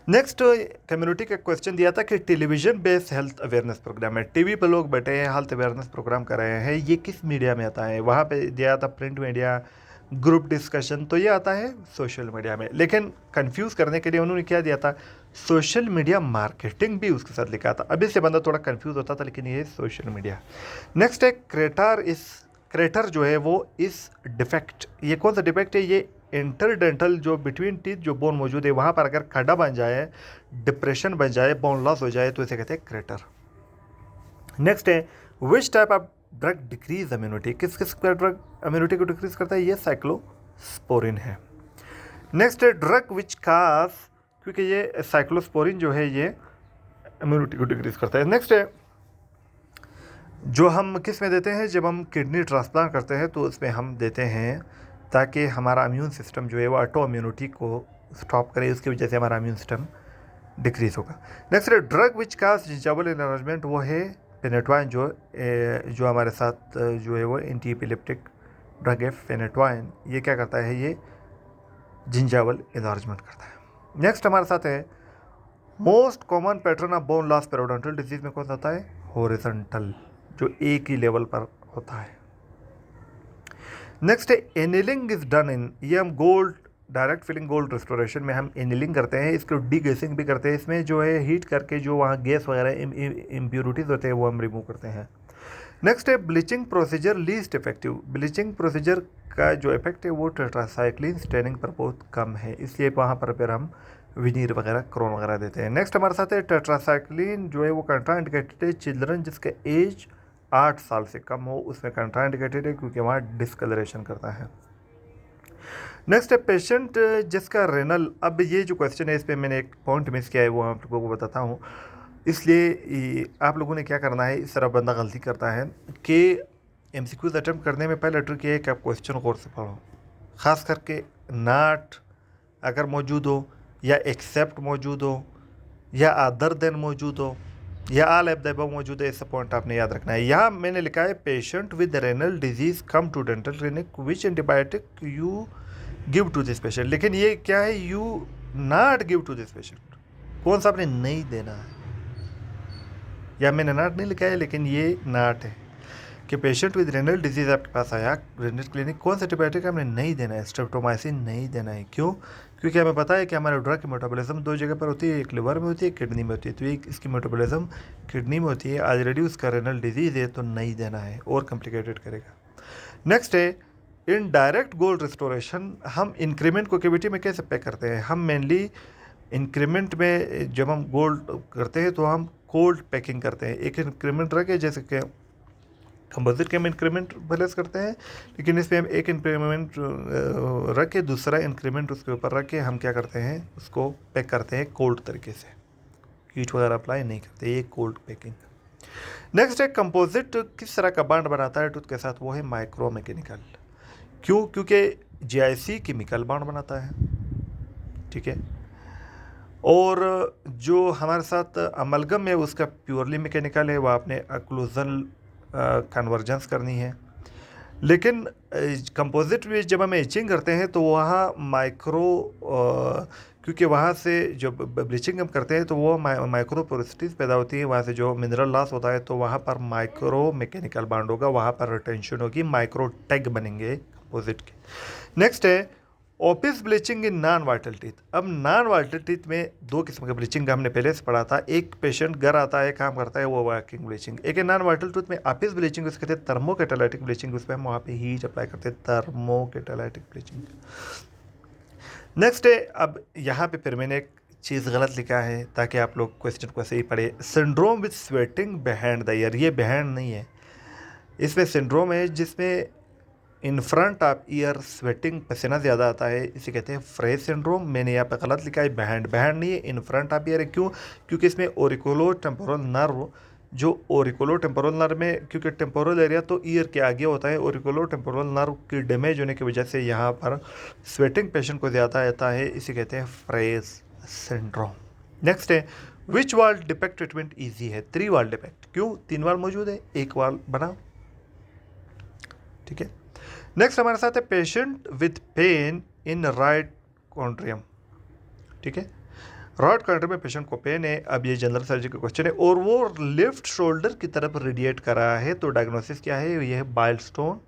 नेक्स्ट कम्युनिटी का क्वेश्चन दिया था कि television based health awareness programme है, टीवी पे लोग बैठे हैं हेल्थ अवेयरनेस प्रोग्राम कर रहे हैं, ये किस मीडिया में आता है। वहाँ पे दिया था प्रिंट मीडिया, ग्रुप डिस्कशन, तो ये आता है सोशल मीडिया में। लेकिन कंफ्यूज करने के लिए उन्होंने क्या दिया था, सोशल मीडिया मार्केटिंग भी उसके साथ लिखा था, अभी से बंदा थोड़ा कंफ्यूज होता था, लेकिन ये सोशल मीडिया। नेक्स्ट है क्रेटर जो है वो इस डिफेक्ट, ये कौन सा डिफेक्ट है, ये इंटरडेंटल जो बिटवीन टीथ जो बोन मौजूद है वहाँ पर अगर खड्डा बन जाए, डिप्रेशन बन जाए, बोन लॉस हो जाए, तो इसे कहते हैं क्रेटर। नेक्स्ट है which type of drug decrease immunity, किस किस का ड्रग इम्यूनिटी को डिक्रीज करता है, ये साइक्लोस्पोरिन है। नेक्स्ट है ड्रग विच काज, क्योंकि ये साइक्लोस्पोरिन जो है ये इम्यूनिटी को डिक्रीज करता है। नेक्स्ट है जो हम किस में देते हैं, जब हम किडनी ट्रांसप्लांट करते हैं तो उसमें हम देते हैं ताकि हमारा इम्यून सिस्टम जो है वो ऑटो इम्यूनिटी को स्टॉप करे, उसकी वजह से हमारा इम्यून सिस्टम डिक्रीज होगा। नेक्स्ट है ड्रग विच काज जिंजावल एनलार्जमेंट, वो है फेनेटोइन, जो हमारे साथ जो है वो एंटी एपिलेप्टिक ड्रग है फेनेटोइन, ये क्या करता है, ये जिंजावल एनलार्जमेंट करता है। नेक्स्ट हमारे साथ है most common pattern of bone loss periodontal disease में कौन सा होता है? हॉरिजॉन्टल, जो एक ही लेवल पर होता है। नेक्स्ट है एनिलिंग इज डन इन, ये हम gold direct filling gold restoration में हम एनिलिंग करते हैं, इसको डीगैसिंग भी करते हैं, इसमें जो है हीट करके जो वहाँ गैस वगैरह इम्प्योरिटीज़ होते हैं वो हम रिमूव करते हैं। नेक्स्ट है bleaching procedure least effective, bleaching procedure का जो इफेक्ट है वो टेट्रासाइक्लिन स्टेनिंग पर बहुत कम है, इसलिए वहाँ पर फिर हम विनीर वगैरह क्रोन वगैरह देते हैं। नेक्स्ट हमारे साथ है टेट्रासाइक्लिन जो है वो कंट्राइंडिकेटेड है चिल्ड्रन जिसका एज 8 साल से कम हो, उसमें कंट्राइंडिकेटेड है क्योंकि वहाँ डिस्कलरेशन करता है। नेक्स्ट है पेशेंट जिसका रेनल, अब ये जो क्वेश्चन है इस पर मैंने एक पॉइंट मिस किया है वो आप लोगों को बताता हूँ, इसलिए आप लोगों ने क्या करना है, इस तरह बंदा गलती करता है कि एमसीक्यूज अटैम्प्ट करने में पहले ट्रिक ये है कि आप क्वेश्चन गौर से पढ़ो, ख़ास करके नॉट अगर मौजूद हो या एक्सेप्ट मौजूद हो या अदर देन मौजूद हो या ऑल ऑफ द अबव मौजूद है, ऐसा पॉइंट आपने याद रखना है। यहाँ मैंने लिखा है patient with renal disease come to dental clinic which antibiotic you give to this patient, लेकिन ये क्या है, you not give to this patient, कौन सा आपने नहीं देना है, या मैंने नॉट नहीं लिखा है लेकिन ये नॉट है कि पेशेंट विद रेनल डिजीज आपके पास आया रेनल क्लिनिक, कौन सा एंटीबायोटिक हमने नहीं देना है, स्ट्रेप्टोमाइसिन नहीं देना है। क्यों? क्योंकि हमें पता है कि हमारे ड्रग की मेटाबॉलिज्म 2 जगह पर होती है, एक लिवर में होती है, एक किडनी में होती है, तो एक इसकी मेटाबॉलिज्म किडनी में होती है, ऑलरेडी उसका रेनल डिजीज है तो नहीं देना है और कॉम्प्लिकेटेड करेगा। नेक्स्ट है इन डायरेक्ट गोल्ड रिस्टोरेशन, हम इंक्रीमेंट को कैविटी में कैसे पैक करते हैं, हम मेनली इंक्रीमेंट में जब हम गोल्ड करते हैं तो हम कोल्ड पैकिंग करते हैं, एक इंक्रीमेंट रखे जैसे कि कंपोजिट के हम इंक्रीमेंट प्लेस करते हैं, लेकिन इसमें हम एक इंक्रीमेंट रख के दूसरा इंक्रीमेंट उसके ऊपर रख के हम क्या करते हैं, उसको पैक करते हैं कोल्ड तरीके से, हीट वगैरह अप्लाई नहीं करते, ये कोल्ड पैकिंग। नेक्स्ट है कंपोजिट किस तरह का बॉन्ड बनाता है टूथ के साथ, वो है माइक्रो मैकेनिकल। क्यों? क्योंकि जीआईसी केमिकल बॉन्ड बनाता है, ठीक है, और जो हमारे साथ अमलगम है उसका प्योरली मैकेनिकल है, वह आपने अक्लूजन कन्वर्जेंस करनी है। लेकिन कंपोजिट में जब हम एचिंग करते हैं तो वहाँ माइक्रो क्योंकि वहाँ से जब ब्लीचिंग हम करते हैं तो वो माइक्रो पोरोसिटीज़ पैदा होती है, वहाँ से जो मिनरल लॉस होता है तो वहाँ पर माइक्रो मैकेनिकल बॉन्ड होगा, वहाँ पर रिटेंशन होगी, माइक्रो टैग बनेंगे कंपोजिट के। नेक्स्ट है ओपिस ब्लीचिंग इन नॉन वाइटल टीथ। अब नॉन वाइटल टीथ में 2 किस्म के ब्लीचिंग का हमने पहले से पढ़ा था, एक पेशेंट घर आता है काम करता है वो वर्किंग ब्लीचिंग, एक है नॉन वाइटल टूथ में ऑपिस ब्लीचिंग, उसके कहते हैं थर्मोकैटालाइटिक ब्लीचिंग, उस पर हम वहाँ पे हीट अप्लाई करते हैं, थर्मोकैटालाइटिक ब्लीचिंग। नेक्स्ट है, अब यहाँ पे फिर मैंने एक चीज़ गलत लिखा है ताकि आप लोग क्वेश्चन को सही पढ़े, syndrome with sweating behind the year, ये बिहाइंड नहीं है, इसमें सिंड्रोम है जिसमें in front of year sweating पसीना ज़्यादा आता है, इसे कहते हैं फ्रेज सिंड्रोम। मैंने यहाँ पे गलत लिखा है, बिहाइंड नहीं है, इन फ्रंट ऑफ ईयर है। क्यों? क्योंकि इसमें ओरिकुलो टेम्पोरल नर्व, जो ओरिकुलो टेम्पोरल नर्व में, क्योंकि टेम्पोरल एरिया तो ईयर के आगे होता है, ओरिकुलो टेम्पोरल नर्व की डैमेज होने की वजह से यहाँ पर स्वेटिंग पेशेंट को ज़्यादा आता है, इसे कहते हैं फ्रेज सिंड्रोम। नेक्स्ट है विच वाल डिफेक्ट ट्रीटमेंट ईजी है, 3 वाल डिफेक्ट। क्यों? 3 वाल मौजूद है, 1 वाल बनाओ, ठीक है। नेक्स्ट हमारे साथ है patient with pain in right कॉन्ट्रियम, ठीक है, राइट कॉन्ट्रियम में पेशेंट को पेन है। अब ये जनरल सर्जरी का क्वेश्चन है और वो लेफ्ट शोल्डर की तरफ रेडिएट कर रहा है, तो डायग्नोसिस क्या है, ये है बाइल स्टोन,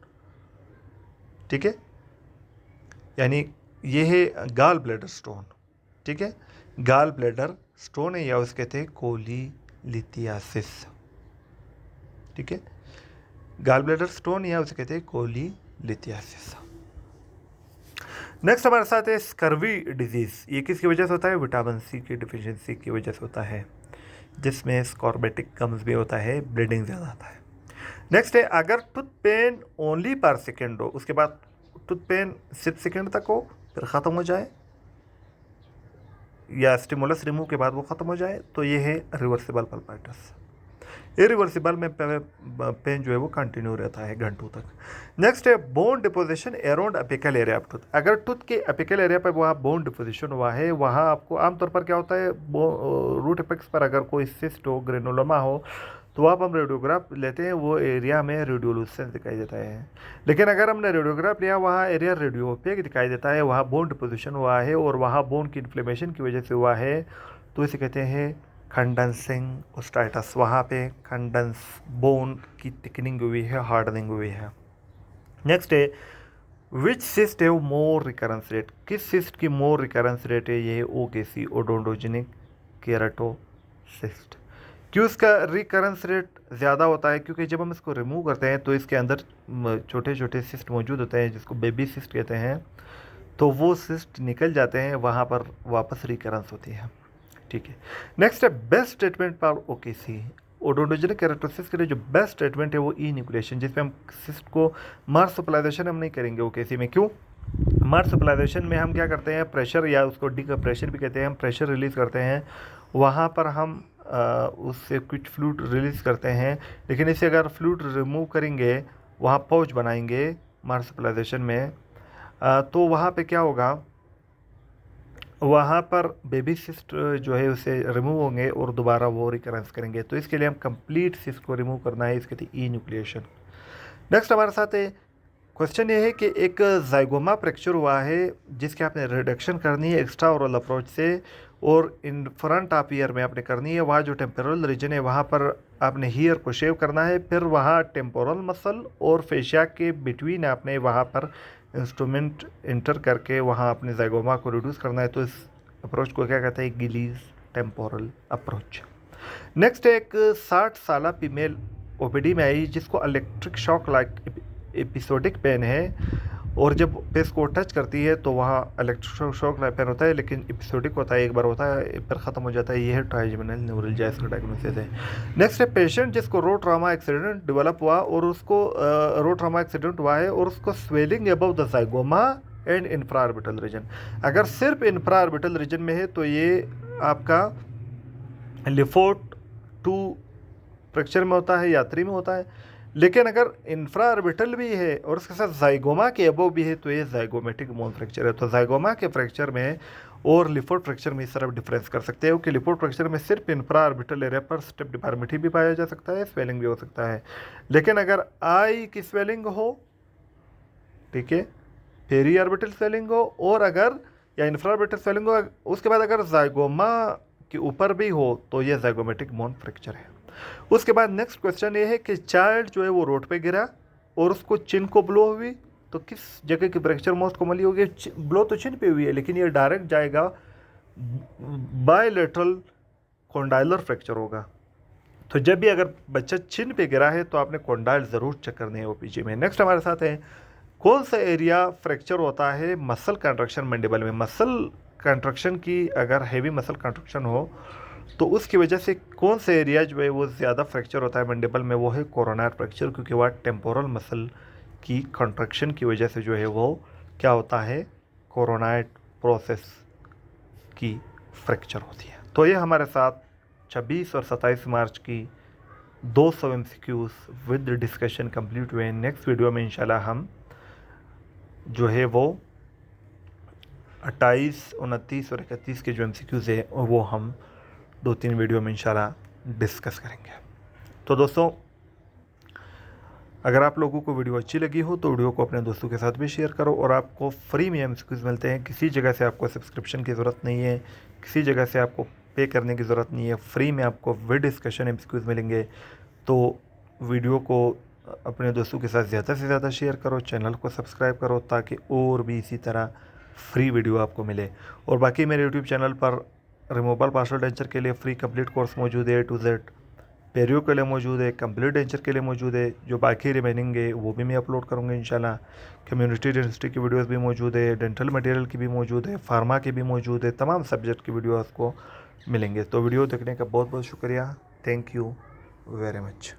ठीक है, यानी ये है गाल ब्लैडर स्टोन, ठीक है, गाल ब्लैडर स्टोन है या उसके कहते हैं कोलीलिथियासिस, ठीक है, गाल ब्लैडर स्टोन या उसे कहते हैं कोलीलिथियासिस। नेक्स्ट हमारे साथ है स्कर्वी डिजीज़, ये किसकी वजह से होता है, विटामिन सी की डिफिशिएंसी की वजह से होता है, जिसमें स्कॉर्बेटिक गम्स भी होता है, ब्लीडिंग ज़्यादा आता है। नेक्स्ट है अगर टूथ पेन ओनली पर सेकेंड हो, उसके बाद टूथ पेन सिर्फ सेकेंड तक हो फिर ख़त्म हो जाए या स्टिमुलस रिमूव के बाद वो ख़त्म हो जाए, तो ये है रिवर्सिबल पल्पाइटिस। इरिवर्सिबल में पेन जो है वो कंटिन्यू रहता है घंटों तक। नेक्स्ट है bone deposition around apical area of tooth, अगर टूथ के अपिकल एरिया पर वहाँ बोन डिपोजिशन हुआ है, वहाँ आपको आमतौर पर क्या होता है, रूट एपेक्स पर अगर कोई सिस्ट हो, ग्रेनुलोमा हो, तो आप हम रेडियोग्राफ लेते हैं, वो एरिया में रेडियोलुसेंस दिखाई देता है। लेकिन अगर हमने रेडियोग्राफ लिया, वहाँ एरिया रेडियोपेक दिखाई देता है, वहाँ बोन डिपोजिशन हुआ है और वहाँ बोन की इन्फ्लेमेशन की वजह से हुआ है, तो इसे कहते हैं कंडेंसिंग ओस्टाइटिस। वहाँ पे कंडेंस बोन की थिकनिंग हुई है, हार्डनिंग हुई है। नेक्स्ट है which cyst have more recurrence rate, किस सिस्ट की मोर रिकरेंस रेट है, ये है ओकेसी ओडोंटोजेनिक केराटोसिस्ट। क्यों इसका रिकरेंस रेट ज़्यादा होता है, क्योंकि जब हम इसको रिमूव करते हैं तो इसके अंदर छोटे छोटे सिस्ट मौजूद होते हैं जिसको बेबी सिस्ट कहते हैं, तो वो सिस्ट निकल जाते हैं, वहाँ पर वापस रिकरेंस होती है। ठीक है। नेक्स्ट है best treatment for OKC odontogenic keratosis के लिए जो बेस्ट ट्रीटमेंट है वो इनिकुलेशन, जिसमें हम सिस्ट को मार्सुपिलाइजेशन हम नहीं करेंगे ओकेसी में। क्यों? मार्सुपिलाइजेशन में हम क्या करते हैं, प्रेशर या उसको डिकम्प्रेशन भी कहते हैं, हम प्रेशर रिलीज़ करते हैं, वहाँ पर हम उससे कुछ फ्लूइड रिलीज़ करते हैं। लेकिन इसे अगर फ्लूइड रिमूव करेंगे, वहाँ पाउच बनाएंगे मार्सुपिलाइजेशन में, तो वहाँ पे क्या होगा, वहाँ पर बेबी सिस्ट जो है उसे रिमूव होंगे और दोबारा वो रिकरेंस करेंगे। तो इसके लिए हम कंप्लीट सिस्ट को रिमूव करना है, इसके लिए इन्यूक्लिएशन। नेक्स्ट हमारे साथ है क्वेश्चन ये है कि एक जाइगोमा फ्रैक्चर हुआ है जिसके आपने रिडक्शन करनी है एक्स्ट्रा ओरल अप्रोच से, और इन फ्रंट ऑफ ईयर में आपने करनी है। वहाँ जो टेम्पोरल रीजन है वहाँ पर आपने हीयर को शेव करना है, फिर वहाँ टेम्पोरल मसल और फेशिया के बिटवीन आपने वहाँ पर इंस्ट्रूमेंट इंटर करके वहाँ अपने जाइगोमा को रिड्यूस करना है। तो इस अप्रोच को क्या कहते हैं, गिलीज टेम्पोरल अप्रोच। नेक्स्ट एक 60 साल फीमेल ओपीडी में आई जिसको electric shock like episodic pain है, और जब पेस को टच करती है तो वहाँ इलेक्ट्रिक शॉक लाइक पेन होता है, लेकिन एपिसोडिक होता है, एक बार होता है फिर ख़त्म हो जाता है। ये है ट्राइजेमिनल न्यूरल्जिया, इसका डायग्नोसिस है। नेक्स्ट है पेशेंट जिसको रोड ट्रॉमा एक्सीडेंट डेवलप हुआ और उसको रोड ट्रॉमा एक्सीडेंट हुआ है और उसको swelling above the zygoma and infraorbital region. अगर सिर्फ इंफ्राऑर्बिटल रीजन में है तो ये आपका लिफोर्ट 2 फ्रैक्चर में होता है या 3 में होता है, लेकिन अगर इंफ्राऑर्बिटल भी है और उसके साथ जाइगोमा के अबव भी है तो ये जाइगोमेटिक बोन फ्रैक्चर है। तो जाइगोमा के फ्रैक्चर में और लिफोर्ट फ्रैक्चर में इस तरफ डिफरेंस कर सकते हैं, क्योंकि लिफोर्ट फ्रैक्चर में सिर्फ इंफ्राऑर्बिटल एरिया पर स्टेप डिफॉर्मिटी भी पाया जा सकता है, स्वेलिंग भी हो सकता है। लेकिन अगर आई की स्वेलिंग हो, ठीक है, पेरी ऑर्बिटल स्वेलिंग हो, और अगर या इंफ्राऑर्बिटल स्वेलिंग हो, उसके बाद अगर जाइगोमा के ऊपर भी हो तो ये जाइगोमेटिक बोन फ्रैक्चर है। उसके बाद नेक्स्ट क्वेश्चन ये है कि चाइल्ड जो है वो रोड पे गिरा और उसको चिन को ब्लो हुई, तो किस जगह की फ्रैक्चर मोस्ट कॉमनली होगी? ब्लो तो चिन पे हुई है, लेकिन ये डायरेक्ट जाएगा बायलेटरल कॉन्डाइलर फ्रैक्चर होगा। तो जब भी अगर बच्चा चिन पे गिरा है तो आपने कॉन्डाइल ज़रूर चेक करने हैं ओपीजी में। नेक्स्ट हमारे साथ है कौन सा एरिया फ्रैक्चर होता है मसल कंट्रक्शन मैंडिबल में। मसल कंट्रक्शन की अगर हैवी मसल कंट्रक्शन हो तो उसकी वजह से कौन सा एरिया जो है वो ज़्यादा फ्रैक्चर होता है मैंडिबल में, वो है कोरोनार फ्रैक्चर, क्योंकि वह टेम्पोरल मसल की कंट्रक्शन की वजह से जो है वो क्या होता है, कोरोनाइड प्रोसेस की फ्रैक्चर होती है। तो ये हमारे साथ 26 और 27 मार्च की 200 MCQs विद डिस्कशन कंप्लीट हुए। नेक्स्ट वीडियो में इंशाल्लाह हम जो है वो 28, 29 और 31 के जो MCQs है वो हम 2-3 वीडियो में इंशाल्लाह डिस्कस करेंगे। तो दोस्तों, अगर आप लोगों को वीडियो अच्छी लगी हो तो वीडियो को अपने दोस्तों के साथ भी शेयर करो, और आपको फ्री में MCQs मिलते हैं, किसी जगह से आपको सब्सक्रिप्शन की ज़रूरत नहीं है, किसी जगह से आपको पे करने की ज़रूरत नहीं है, फ्री में आपको विद डिस्कशन MCQs मिलेंगे। तो वीडियो को अपने दोस्तों के साथ ज़्यादा से ज़्यादा शेयर करो, चैनल को सब्सक्राइब करो ताकि और भी इसी तरह फ्री वीडियो आपको मिले। और बाकी मेरे यूट्यूब चैनल पर रिमूवल पार्शियल डेंचर के लिए फ्री कंप्लीट कोर्स मौजूद है, A to Z पेरियो के लिए मौजूद है, कंप्लीट डेंचर के लिए मौजूद है, जो बाकी रिमेनिंग है वो भी मैं अपलोड करूँगा इंशाल्लाह। कम्युनिटी डेंटिस्ट्री की वीडियोस भी मौजूद है, डेंटल मटेरियल की भी मौजूद है, फार्मा की भी मौजूद है, तमाम सब्जेक्ट की वीडियो आपको मिलेंगे। तो वीडियो देखने का बहुत बहुत शुक्रिया, थैंक यू वेरी मच।